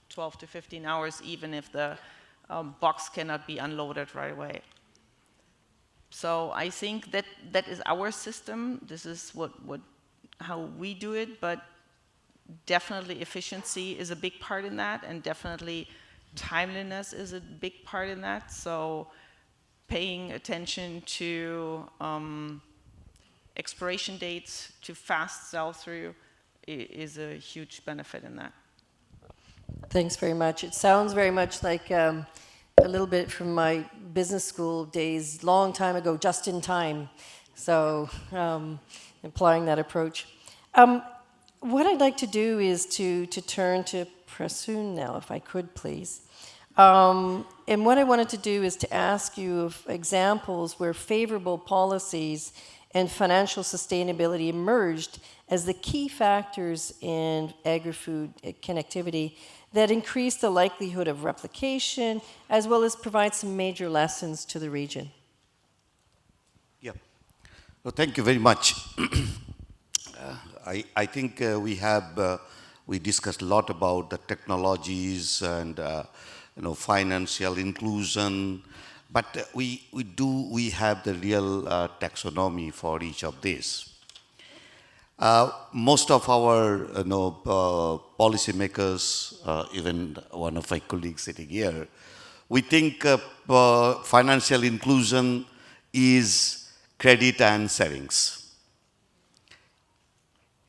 12 to 15 hours, even if the box cannot be unloaded right away. So I think that is our system. This is how we do it, but definitely efficiency is a big part in that, and definitely timeliness is a big part in that. So paying attention to expiration dates, to fast sell-through is a huge benefit in that. Thanks very much. It sounds very much like a little bit from my business school days, long time ago, just in time. So applying that approach. What I'd like to do is to turn to Prasoon now, if I could, please. And what I wanted to do is to ask you of examples where favorable policies and financial sustainability emerged as the key factors in agri-food connectivity that increase the likelihood of replication, as well as provide some major lessons to the region. Yeah. Well, thank you very much. I think we discussed a lot about the technologies and financial inclusion But we have the real taxonomy for each of these. Most of our policymakers, even one of my colleagues sitting here, we think financial inclusion is credit and savings.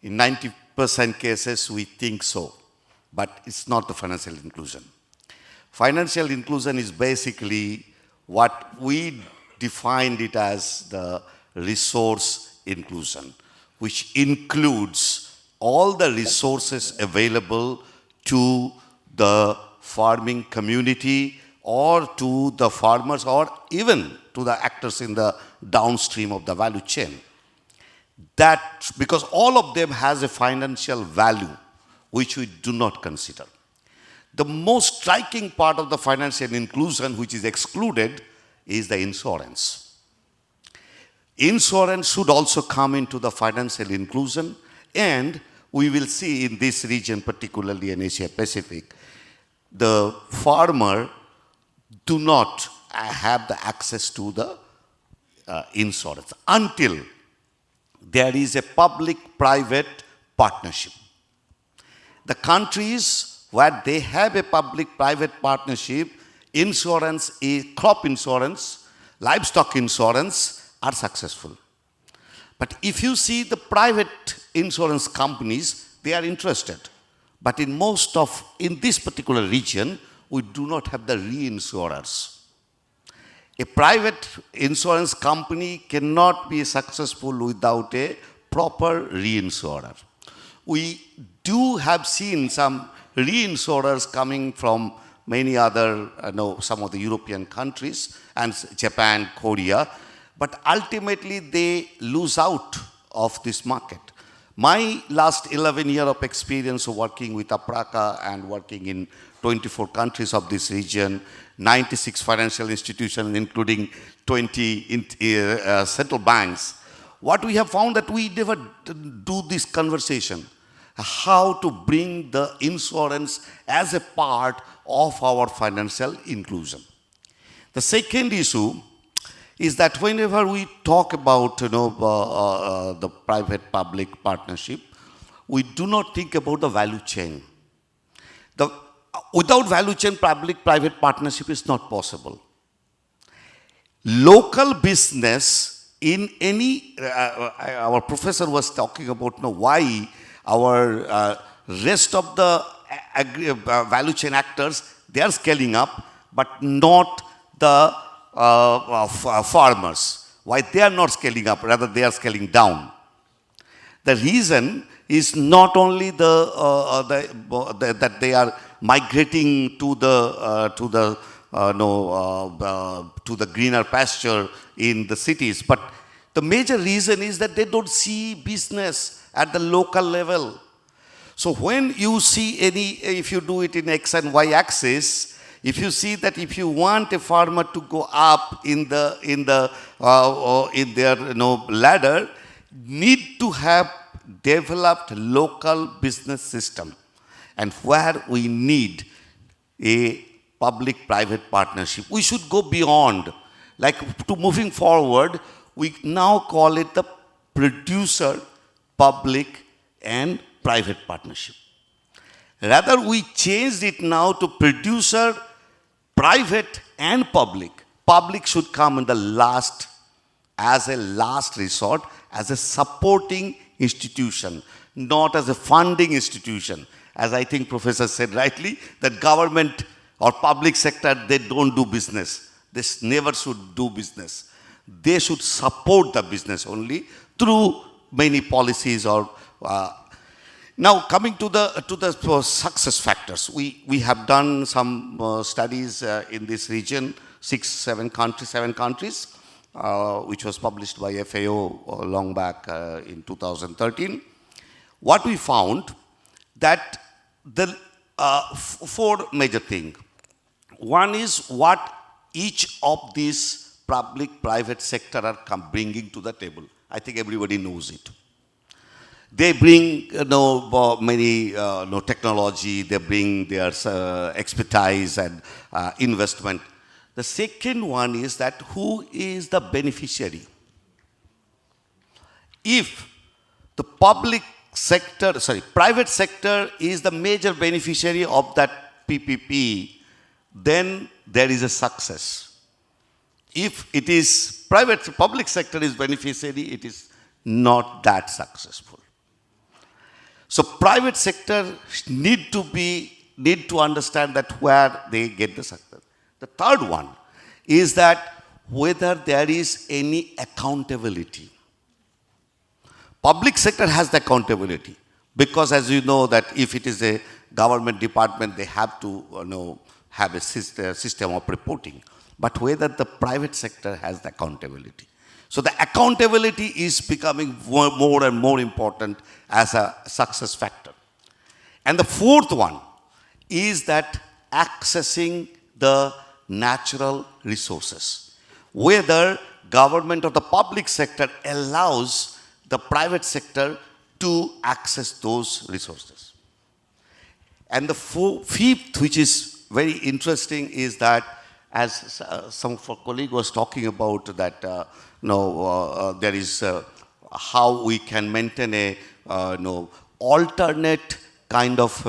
In 90% cases, we think so, but it's not the financial inclusion. Financial inclusion is basically what we defined it as the resource inclusion, which includes all the resources available to the farming community or to the farmers or even to the actors in the downstream of the value chain. That, because all of them has a financial value which we do not consider. The most striking part of the financial inclusion which is excluded is the insurance. Insurance should also come into the financial inclusion, and we will see in this region, particularly in Asia Pacific, the farmer do not have the access to the insurance until there is a public-private partnership. The countries where they have a public-private partnership, insurance, crop insurance, livestock insurance are successful. But if you see the private insurance companies, they are interested. But in this particular region, we do not have the reinsurers. A private insurance company cannot be successful without a proper reinsurer. We do have seen some reinsurers coming from many other, some of the European countries and Japan, Korea, but ultimately they lose out of this market. My last 11 years of experience working with APRACA and working in 24 countries of this region, 96 financial institutions, including 20 central banks, what we have found that we never do this conversation, how to bring the insurance as a part of our financial inclusion. The second issue is that whenever we talk about the private-public partnership, we do not think about the value chain. Without value chain, public-private partnership is not possible. Local business in any, our professor was talking about why our rest of the value chain actors, they are scaling up, but not the farmers. Why they are not scaling up, rather they are scaling down. The reason is not only that they are migrating to the greener pasture in the cities, but the major reason is that they don't see business at the local level. So when you see if you do it in X and Y axis, if you see that if you want a farmer to go up in their ladder, need to have developed local business system, and where we need a public-private partnership. We should go beyond, to moving forward, we now call it the producer, public and private partnership. Rather, we changed it now to producer, private and public. Public should come in the last, as a last resort, as a supporting institution, not as a funding institution. As I think Professor said rightly, that government or public sector, they don't do business. They never should do business. They should support the business only through many policies or now coming to the success factors. We have done some studies in this region, seven countries, which was published by FAO long back in 2013. What we found that the four major things. One is what each of these public-private sector are bringing to the table. I think everybody knows it. They bring many technology, they bring their expertise and investment. The second one is that who is the beneficiary? If the private sector is the major beneficiary of that PPP, then there is a success. If it is public sector is beneficiary, it is not that successful. So private sector need to understand that where they get the success. The third one is that whether there is any accountability. Public sector has the accountability because, as you know, that if it is a government department, they have to have a system of reporting. But whether the private sector has the accountability. So the accountability is becoming more and more important as a success factor. And the fourth one is that accessing the natural resources. Whether government or the public sector allows the private sector to access those resources. And the fifth, which is very interesting, is that as some of our colleague was talking about that, there is how we can maintain a alternate kind of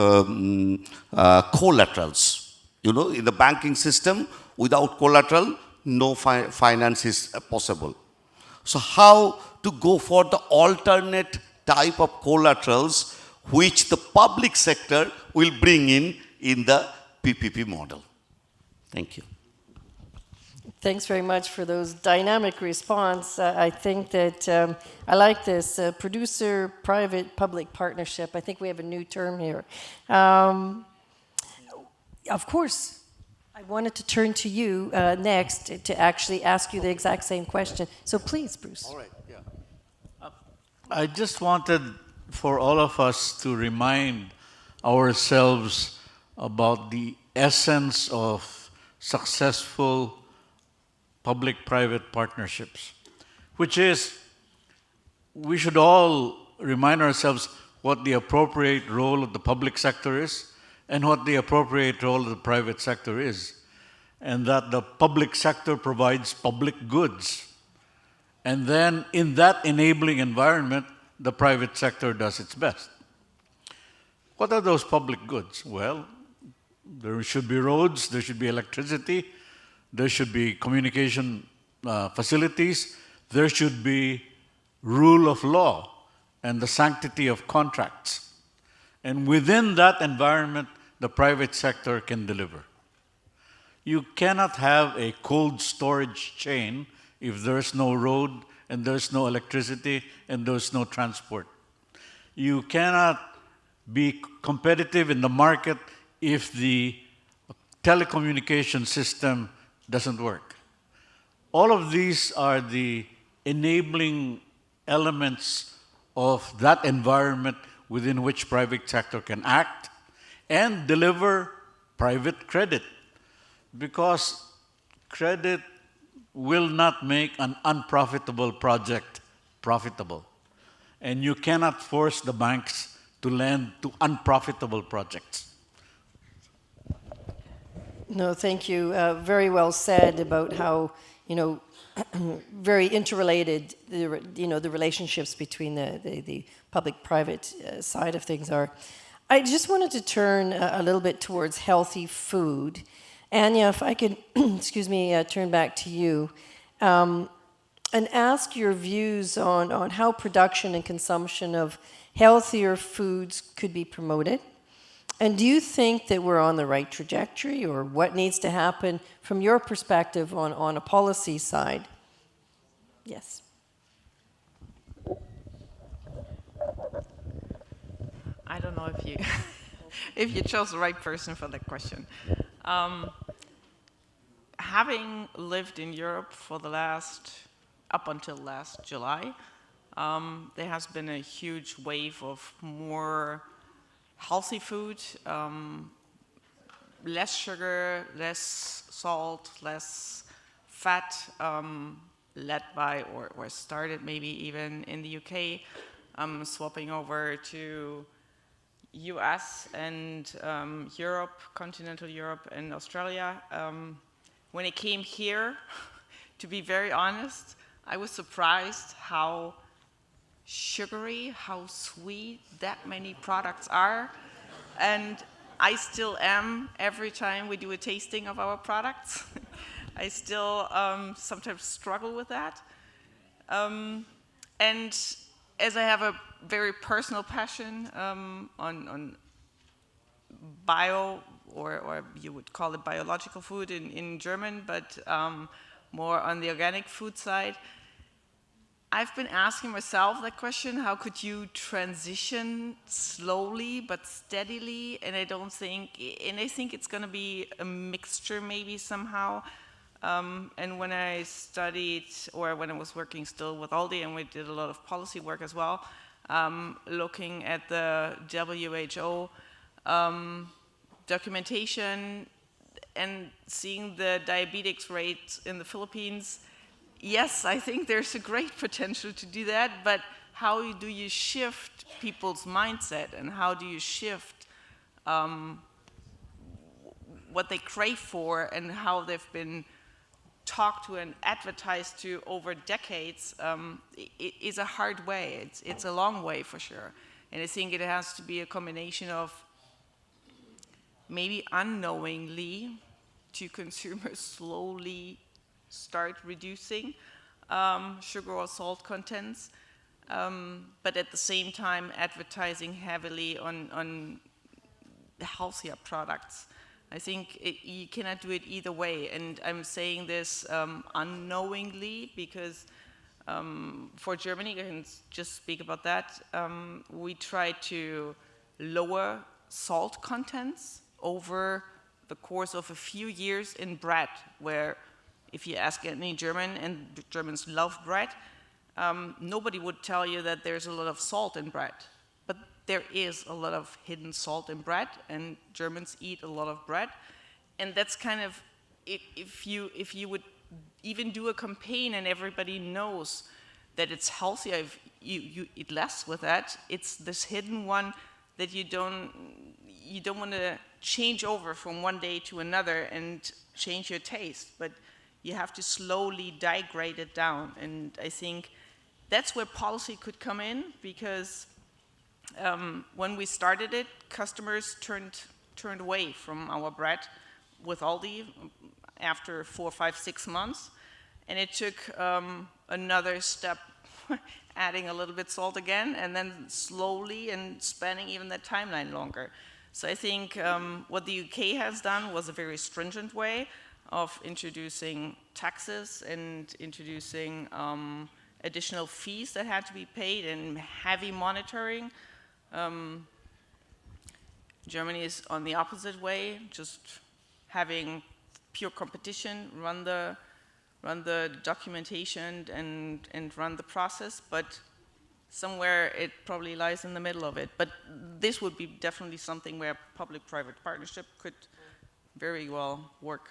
collaterals. In the banking system, without collateral, no finance is possible. So how to go for the alternate type of collaterals which the public sector will bring in the PPP model. Thank you. Thanks very much for those dynamic response. I think that I like this producer-private-public partnership. I think we have a new term here. Of course, I wanted to turn to you next to actually ask you the exact same question. So please, Bruce. All right, yeah. I just wanted for all of us to remind ourselves about the essence of successful public-private partnerships, which is we should all remind ourselves what the appropriate role of the public sector is and what the appropriate role of the private sector is, and that the public sector provides public goods. And then in that enabling environment, the private sector does its best. What are those public goods? Well, there should be roads, there should be electricity, there should be communication facilities, there should be rule of law and the sanctity of contracts. And within that environment, the private sector can deliver. You cannot have a cold storage chain if there's no road and there's no electricity and there's no transport. You cannot be competitive in the market if the telecommunication system doesn't work. All of these are the enabling elements of that environment within which private sector can act and deliver private credit, because credit will not make an unprofitable project profitable. And you cannot force the banks to lend to unprofitable projects. No, thank you. Very well said about how, very interrelated, the relationships between the public-private side of things are. I just wanted to turn a little bit towards healthy food. Anya, if I could, turn back to you and ask your views on how production and consumption of healthier foods could be promoted. And do you think that we're on the right trajectory, or what needs to happen from your perspective on a policy side? Yes. I don't know if you if you chose the right person for that question. Having lived in Europe for up until last July, there has been a huge wave of more healthy food, less sugar, less salt, less fat, led by or started maybe even in the UK, swapping over to US and Europe, continental Europe and Australia. when I came here, to be very honest, I was surprised how sugary, how sweet that many products are. And I still am every time we do a tasting of our products. I still sometimes struggle with that. And as I have a very personal passion on bio, or you would call it biological food in German, but more on the organic food side, I've been asking myself that question: how could you transition slowly but steadily? And I think it's going to be a mixture maybe somehow. And when I studied, or when I was working still with Aldi, and we did a lot of policy work as well, looking at the WHO documentation and seeing the diabetics rate in the Philippines, yes, I think there's a great potential to do that, but how do you shift people's mindset, and how do you shift what they crave for, and how they've been talked to and advertised to over decades is a hard way. It's a long way for sure. And I think it has to be a combination of maybe unknowingly to consumers slowly start reducing sugar or salt contents, but at the same time advertising heavily on healthier products. I think you cannot do it either way, and I'm saying this unknowingly because for Germany, I can just speak about that, we try to lower salt contents over the course of a few years in bread, where if you ask any German, and Germans love bread, nobody would tell you that there's a lot of salt in bread. But there is a lot of hidden salt in bread, and Germans eat a lot of bread. And that's kind of, if you would even do a campaign and everybody knows that it's healthier if you eat less with that, it's this hidden one that you don't want to change over from one day to another and change your taste, but you have to slowly degrade it down. And I think that's where policy could come in, because when we started it, customers turned away from our bread with Aldi after 4, 5, 6 months, and it took another step, adding a little bit salt again, and then slowly and spanning even that timeline longer. So I think what the UK has done was a very stringent way of introducing taxes and introducing additional fees that had to be paid and heavy monitoring. Germany is on the opposite way, just having pure competition, run the documentation and run the process, but somewhere it probably lies in the middle of it. But this would be definitely something where public-private partnership could very well work.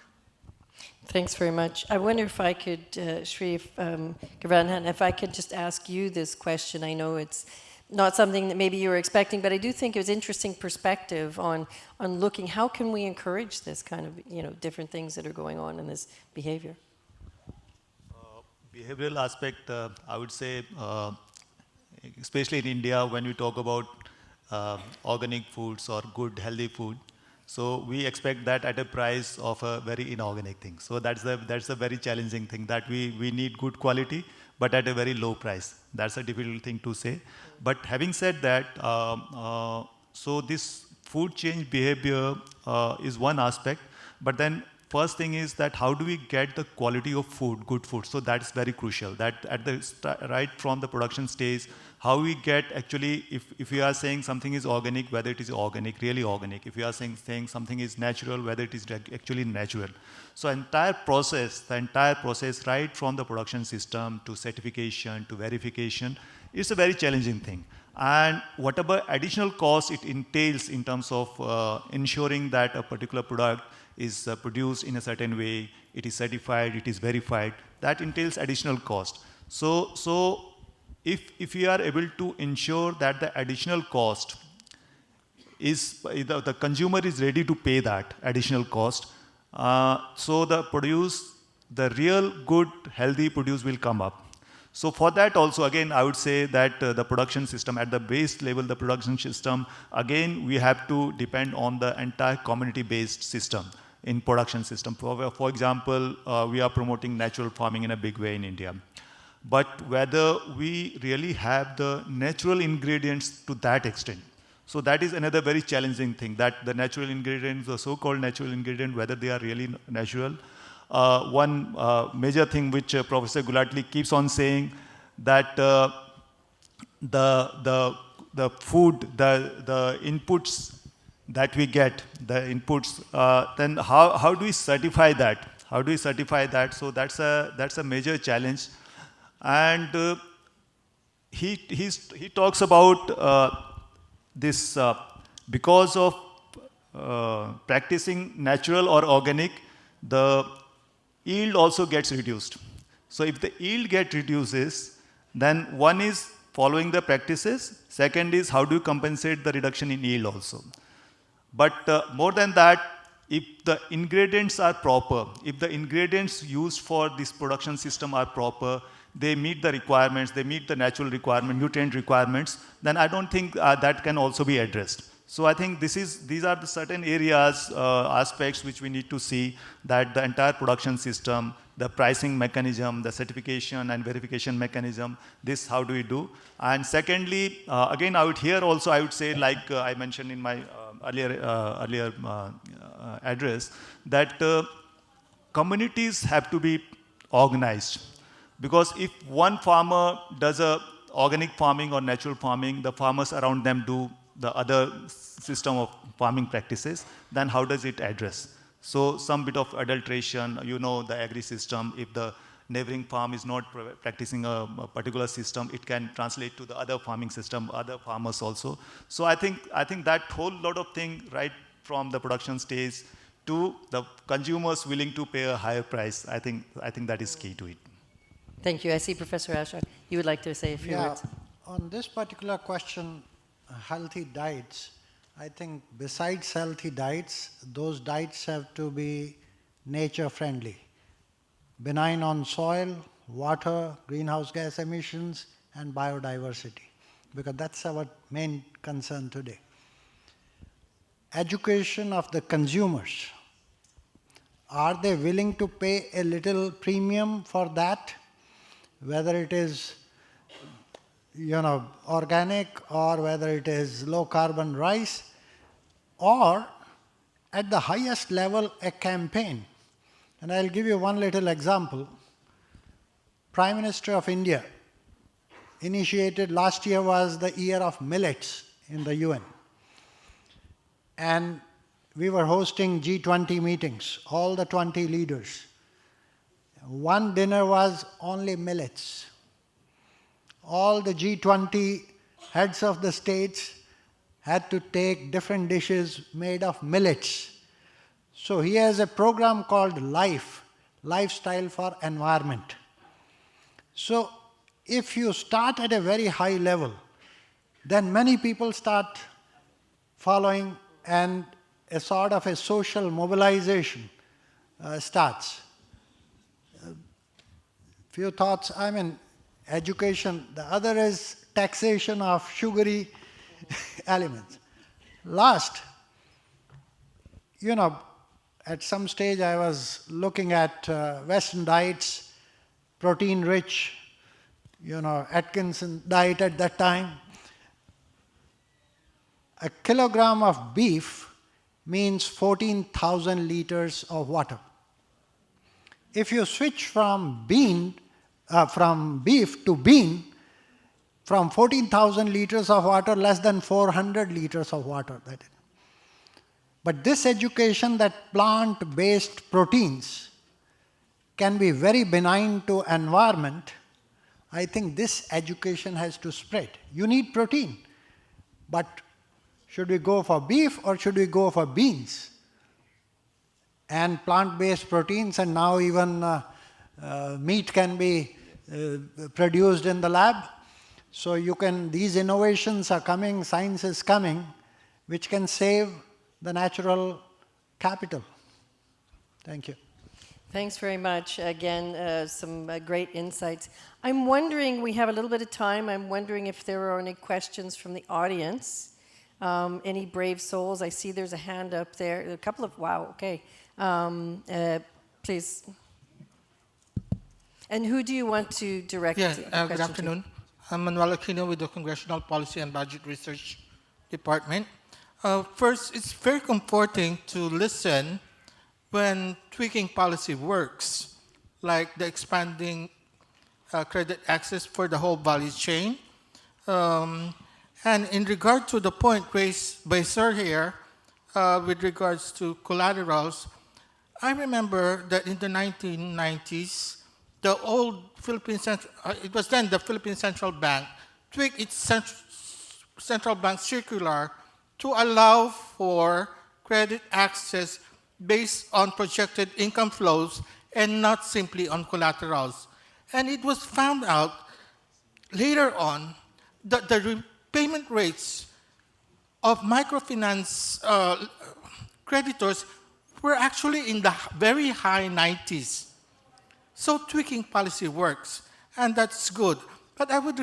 Thanks very much. I wonder if I could, Shri Gavranhan, if I could just ask you this question. I know it's not something that maybe you were expecting, but I do think it was interesting perspective on looking how can we encourage this kind of different things that are going on in this behavior. Behavioral aspect, I would say, especially in India, when we talk about organic foods or good healthy food, so we expect that at a price of a very inorganic thing. So that's a very challenging thing, that we need good quality, but at a very low price. That's a difficult thing to say. But having said that, so this food change behavior is one aspect, but then first thing is that how do we get the quality of food, good food? So that's very crucial, that at the right from the production stage, how we get actually, if we are saying something is organic, whether it is organic, really organic. If we are saying something is natural, whether it is actually natural. So the entire process, right from the production system to certification to verification, is a very challenging thing. And whatever additional cost it entails in terms of ensuring that a particular product is produced in a certain way, it is certified, it is verified, that entails additional cost. So if we are able to ensure that the additional cost is, the consumer is ready to pay that additional cost, So the real good, healthy produce will come up. So for that also, again, I would say that the production system, at the base level, the production system, again, we have to depend on the entire community-based system in production system. For example, we are promoting natural farming in a big way in India. But whether we really have the natural ingredients to that extent, so that is another very challenging thing, that the natural ingredients, the so-called natural ingredients, whether they are really natural. One major thing which Professor Gulatli keeps on saying, that the food, the inputs that we get, the inputs, then how do we certify that? How do we certify that? So that's a major challenge. And he talks about this because of practicing natural or organic, the yield also gets reduced. So if the yield reduces, then one is following the practices. Second is how do you compensate the reduction in yield also. But more than that, if the ingredients are proper, if the ingredients used for this production system are proper, they meet the requirements, they meet the natural requirement, nutrient requirements, then I don't think that can also be addressed. So I think these are the certain areas, aspects which we need to see, that the entire production system, the pricing mechanism, the certification and verification mechanism, this how do we do? And secondly, again, I would say, like I mentioned in my earlier address, that communities have to be organized. Because if one farmer does organic farming or natural farming, the farmers around them do the other system of farming practices, then how does it address? So some bit of adulteration, the agri system, if the neighboring farm is not practicing a particular system, it can translate to the other farming system, other farmers also. So I think that whole lot of thing, right from the production stage to the consumers willing to pay a higher price, I think that is key to it. Thank you. I see Professor Ashok, you would like to say a few words. On this particular question, healthy diets, I think besides healthy diets, those diets have to be nature friendly, benign on soil, water, greenhouse gas emissions, and biodiversity, because that's our main concern today. Education of the consumers. Are they willing to pay a little premium for that? Whether it is organic, or whether it is low carbon rice, or at the highest level a campaign. And I'll give you one little example. Prime Minister of India initiated, last year was the year of millets in the UN. And we were hosting G20 meetings, all the 20 leaders. One dinner was only millets. All the G20 heads of the states had to take different dishes made of millets. So he has a program called Lifestyle for Environment. So if you start at a very high level, then many people start following, and a sort of a social mobilization starts. Few thoughts, education. The other is taxation of sugary elements. Last, at some stage I was looking at Western diets, protein rich, Atkinson diet at that time. A kilogram of beef means 14,000 liters of water. If you switch from beef to bean, from 14,000 liters of water, less than 400 liters of water. But this education that plant-based proteins can be very benign to environment, I think this education has to spread. You need protein, but should we go for beef or should we go for beans? And plant-based proteins, and now even meat can be produced in the lab. So these innovations are coming, science is coming, which can save the natural capital. Thank you. Thanks very much. Again, some great insights. I'm wondering, we have a little bit of time. I'm wondering if there are any questions from the audience. Any brave souls? I see there's a hand up there. A couple of, wow, okay. Please. And who do you want to direct the question Good afternoon. I'm Manuel Aquino with the Congressional Policy and Budget Research Department. First, it's very comforting to listen when tweaking policy works, like the expanding credit access for the whole value chain. And in regard to the point raised by Sir here, with regards to collaterals, I remember that in the 1990s, the old Philippine Central, it was then the Philippine Central Bank, tweaked its central bank circular to allow for credit access based on projected income flows and not simply on collaterals. And it was found out later on that the repayment rates of microfinance creditors were actually in the very high 90s. So tweaking policy works, and that's good. But I would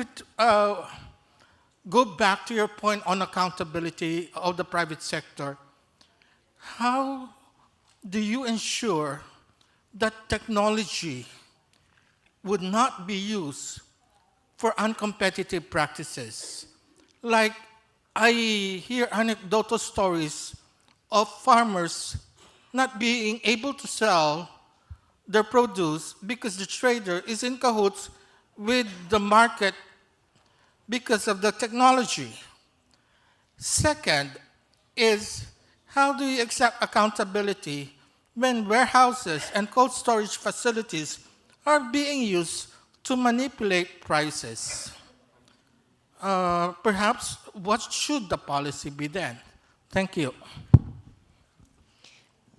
go back to your point on accountability of the private sector. How do you ensure that technology would not be used for uncompetitive practices? Like, I hear anecdotal stories of farmers not being able to sell their produce because the trader is in cahoots with the market because of the technology. Second is, how do you accept accountability when warehouses and cold storage facilities are being used to manipulate prices? Perhaps, what should the policy be then? Thank you.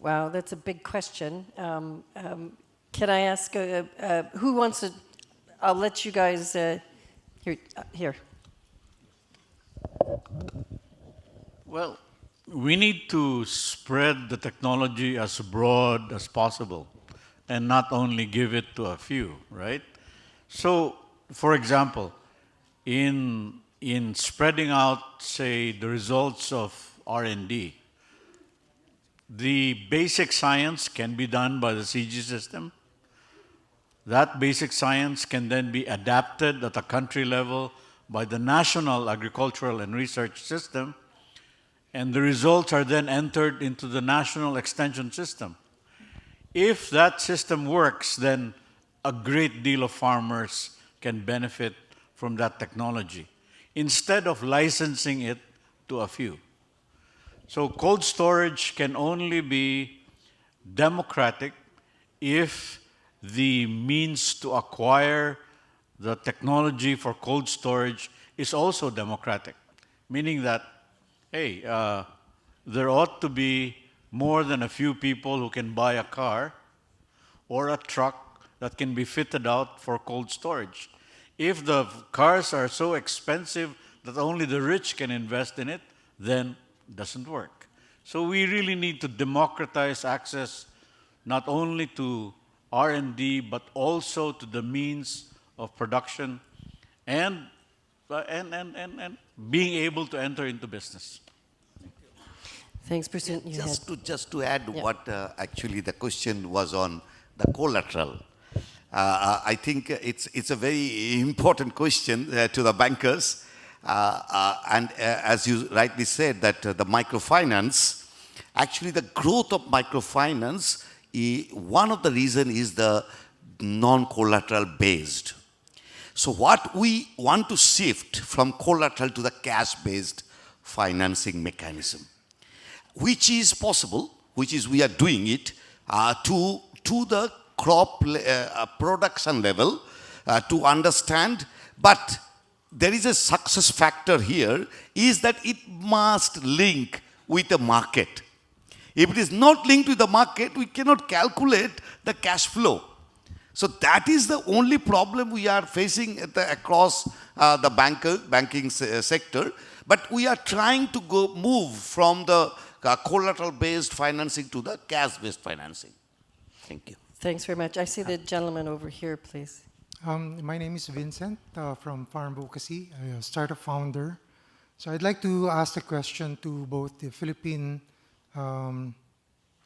Wow, that's a big question. Can I ask, who wants to, I'll let you guys, here. Well, we need to spread the technology as broad as possible and not only give it to a few, right? So, for example, in spreading out, say, the results of R&D, the basic science can be done by the CG system. That basic science can then be adapted at a country level by the National Agricultural and Research System, and the results are then entered into the National Extension System. If that system works, then a great deal of farmers can benefit from that technology, instead of licensing it to a few. So cold storage can only be democratic if the means to acquire the technology for cold storage is also democratic, meaning that, hey, there ought to be more than a few people who can buy a car or a truck that can be fitted out for cold storage. If the cars are so expensive that only the rich can invest in it, then it doesn't work. So we really need to democratize access not only to R&D, but also to the means of production and being able to enter into business. Thanks, President. Just to add what actually the question was on the collateral. I think it's a very important question to the bankers. And as you rightly said, that the microfinance, actually the growth of microfinance, one of the reasons is the non-collateral based. So what we want to shift from collateral to the cash-based financing mechanism, which is possible, which is we are doing it to the crop production level to understand, but there is a success factor here is that it must link with the market. If it is not linked with the market, we cannot calculate the cash flow. So that is the only problem we are facing across the banking sector. But we are trying to move from the collateral-based financing to the cash-based financing. Thank you. Thanks very much. I see the gentleman over here, please. My name is Vincent from Farm Advocacy, a startup founder. So I'd like to ask a question to both the Philippine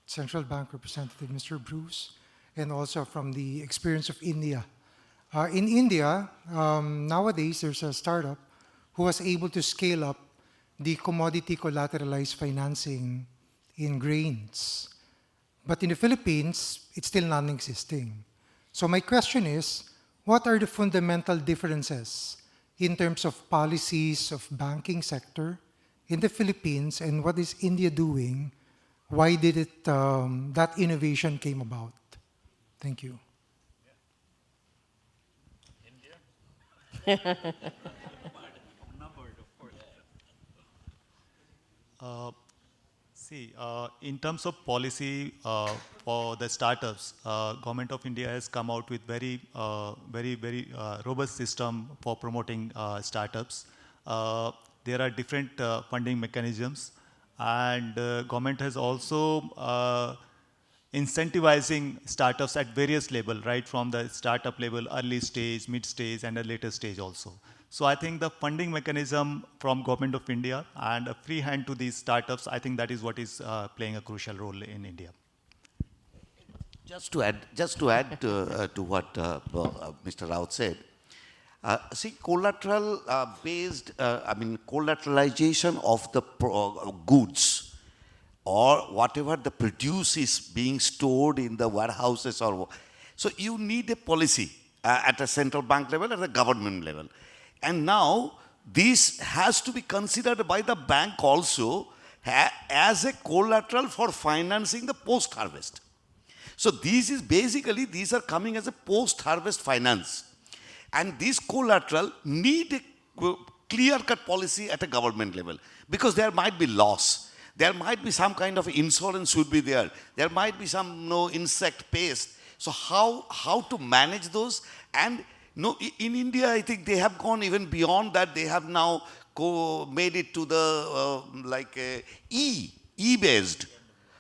Central Bank representative, Mr. Bruce, and also from the experience of India. In India, nowadays there's a startup who was able to scale up the commodity collateralized financing in grains. But in the Philippines, it's still non-existing. So my question is, what are the fundamental differences in terms of policies of banking sector in the Philippines, and what is India doing? Why did it, that innovation came about? Thank you. In terms of policy for the startups, Government of India has come out with very robust system for promoting startups. There are different funding mechanisms, and government has also incentivizing startups at various level, right from the startup level, early stage, mid stage, and a later stage also. So I think the funding mechanism from Government of India and a free hand to these startups, I think that is what is playing a crucial role in India. Just to add to what Mr. Raut said, see, collateralization of the goods or whatever the produce is being stored in the warehouses, or so you need a policy at a central bank level, at the government level. And now this has to be considered by the bank also as a collateral for financing the post-harvest. So this is basically, these are coming as a post-harvest finance. And this collateral need a clear-cut policy at a government level, because there might be loss. There might be some kind of insurance should be there. There might be some insect pest. So how to manage those? And in India, I think they have gone even beyond that. They have now made it to the e-based.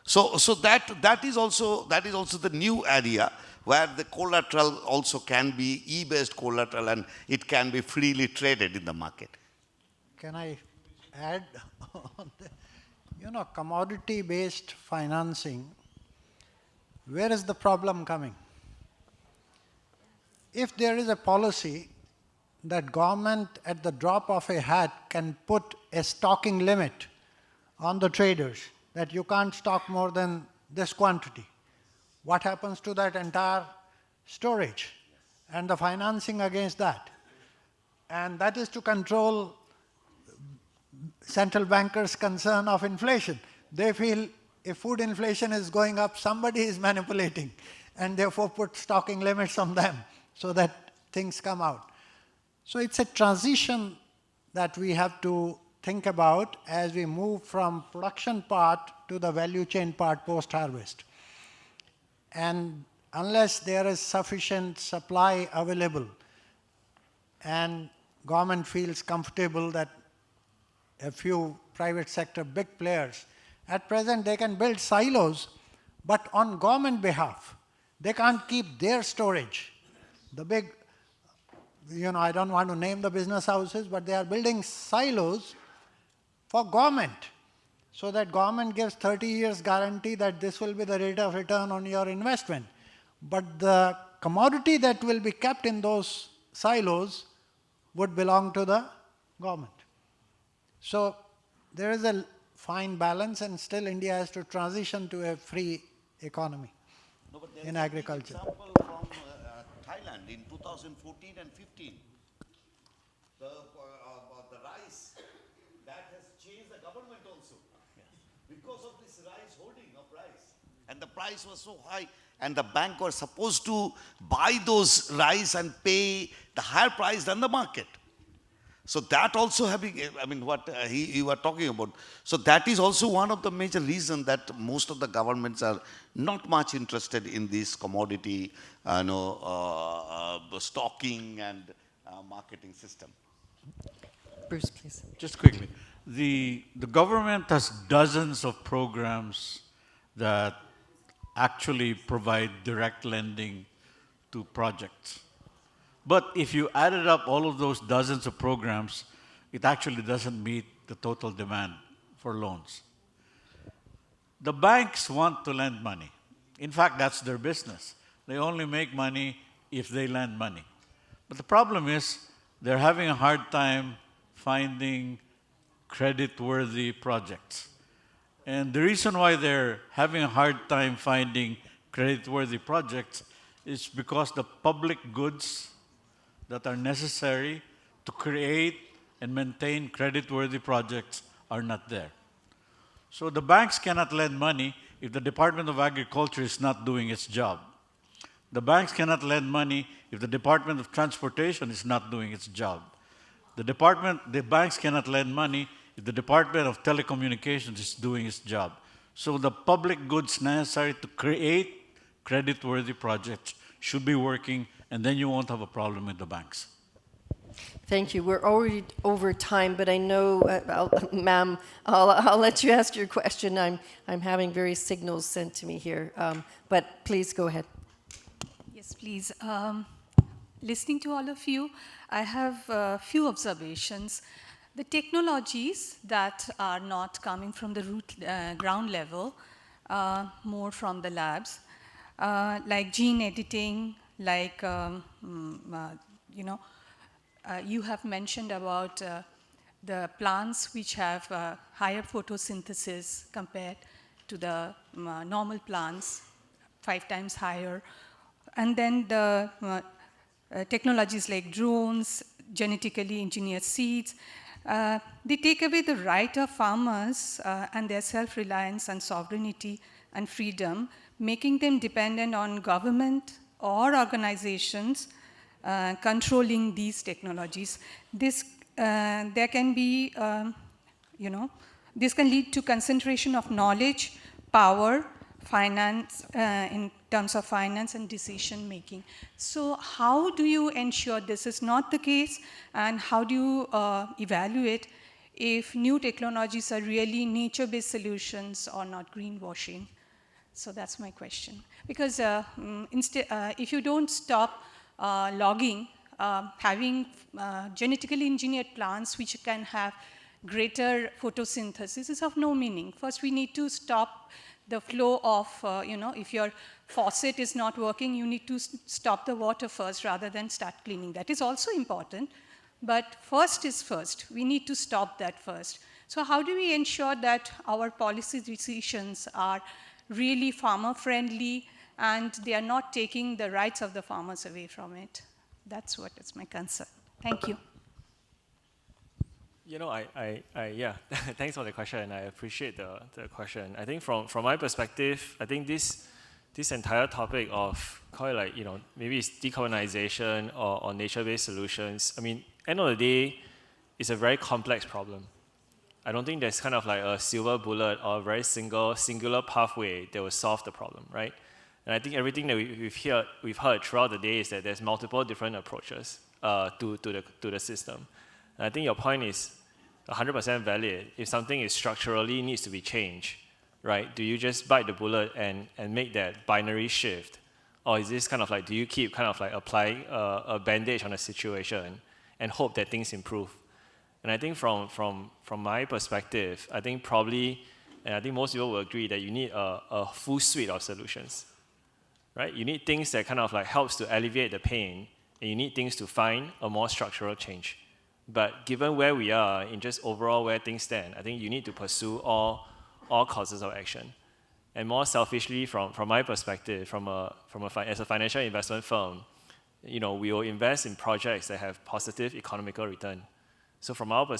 So that is also the new area where the collateral also can be e-based collateral, and it can be freely traded in the market. Can I add on the, commodity-based financing, where is the problem coming? If there is a policy that government at the drop of a hat can put a stocking limit on the traders, that you can't stock more than this quantity, what happens to that entire storage and the financing against that? And that is to control central bankers' concern of inflation. They feel if food inflation is going up, somebody is manipulating, and therefore put stocking limits on them so that things come out. So it's a transition that we have to think about as we move from production part to the value chain part post-harvest. And unless there is sufficient supply available and government feels comfortable that a few private sector big players, at present they can build silos, but on government behalf. They can't keep their storage. The big, I don't want to name the business houses, but they are building silos for government, so that government gives 30 years guarantee that this will be the rate of return on your investment. But the commodity that will be kept in those silos would belong to the government. So there is a fine balance, and still India has to transition to a free economy in agriculture. Example from Thailand in 2014 and 15. The rice, that has changed the government also. Because of this rice, holding of rice. And the price was so high, and the bank was supposed to buy those rice and pay the higher price than the market. So that also having, what you were talking about. So that is also one of the major reasons that most of the governments are not much interested in this commodity, stocking and marketing system. Bruce, please. Just quickly, the government has dozens of programs that actually provide direct lending to projects. But if you added up all of those dozens of programs, it actually doesn't meet the total demand for loans. The banks want to lend money. In fact, that's their business. They only make money if they lend money. But the problem is they're having a hard time finding credit-worthy projects. And the reason why they're having a hard time finding credit-worthy projects is because the public goods that are necessary to create and maintain credit-worthy projects are not there. So the banks cannot lend money if the Department of Agriculture is not doing its job. The banks cannot lend money if the Department of Transportation is not doing its job. The banks cannot lend money if the Department of Telecommunications is doing its job. So the public goods necessary to create credit-worthy projects should be working, and then you won't have a problem with the banks. Thank you. We're already over time, but I know, ma'am, I'll let you ask your question. I'm having various signals sent to me here, but please go ahead. Yes, please. Listening to all of you, I have a few observations. The technologies that are not coming from the ground level, more from the labs, like gene editing, like, you have mentioned about the plants which have higher photosynthesis compared to the normal plants, 5 times higher. And then the technologies like drones, genetically engineered seeds, they take away the right of farmers and their self-reliance and sovereignty and freedom, making them dependent on government or organizations controlling these technologies. This, there can be, this can lead to concentration of knowledge, power, finance, in terms of finance and decision making. So how do you ensure this is not the case, and how do you evaluate if new technologies are really nature-based solutions or not greenwashing? So that's my question. Because if you don't stop logging, having genetically engineered plants which can have greater photosynthesis is of no meaning. First, we need to stop the flow of, if your faucet is not working, you need to stop the water first rather than start cleaning. That is also important, but first is first. We need to stop that first. So how do we ensure that our policy decisions are really farmer-friendly and they are not taking the rights of the farmers away from it? That's what is my concern. Thank you. Yeah, thanks for the question, and I appreciate the question. I think from my perspective, I think this entire topic of, call it like, maybe it's decarbonization or nature-based solutions. I mean, end of the day, it's a very complex problem. I don't think there's kind of like a silver bullet or a very singular pathway that will solve the problem, right? And I think everything that we've heard throughout the day is that there's multiple different approaches to the system. And I think your point is 100% valid. If something is structurally needs to be changed, right? Do you just bite the bullet and make that binary shift? Or is this kind of like, do you keep kind of like applying a bandage on a situation and hope that things improve? And I think from my perspective, I think probably, and I think most people will agree that you need a full suite of solutions, right? You need things that kind of like helps to alleviate the pain, and you need things to find a more structural change. But given where we are in just overall where things stand, I think you need to pursue all causes of action. And more selfishly, from my perspective, as a financial investment firm, we will invest in projects that have positive economical return. So from our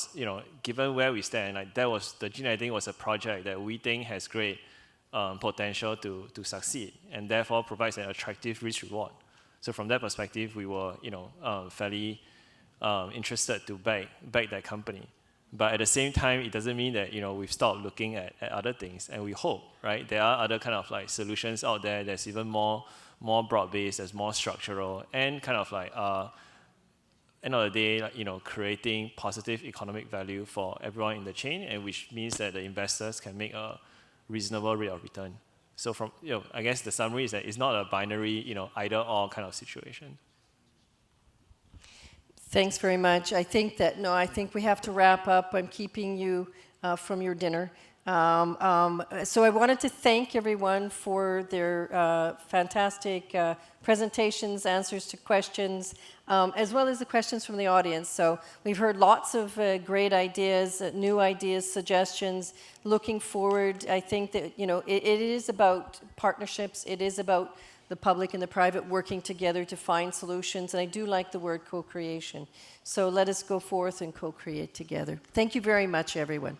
given where we stand, like the gene editing was a project that we think has great potential to succeed, and therefore provides an attractive risk reward. So from that perspective, we were fairly interested to back that company. But at the same time, it doesn't mean that we've stopped looking at other things, and we hope, right, there are other kind of like solutions out there that's even more broad-based, that's more structural, and kind of like end of the day, like, creating positive economic value for everyone in the chain, and which means that the investors can make a reasonable rate of return. So from, I guess the summary is that it's not a binary, either or kind of situation. Thanks very much. I think we have to wrap up. I'm keeping you from your dinner. So I wanted to thank everyone for their fantastic presentations, answers to questions, as well as the questions from the audience. So we've heard lots of great ideas, new ideas, suggestions. Looking forward, I think that, it is about partnerships. It is about the public and the private working together to find solutions. And I do like the word co-creation. So let us go forth and co-create together. Thank you very much, everyone.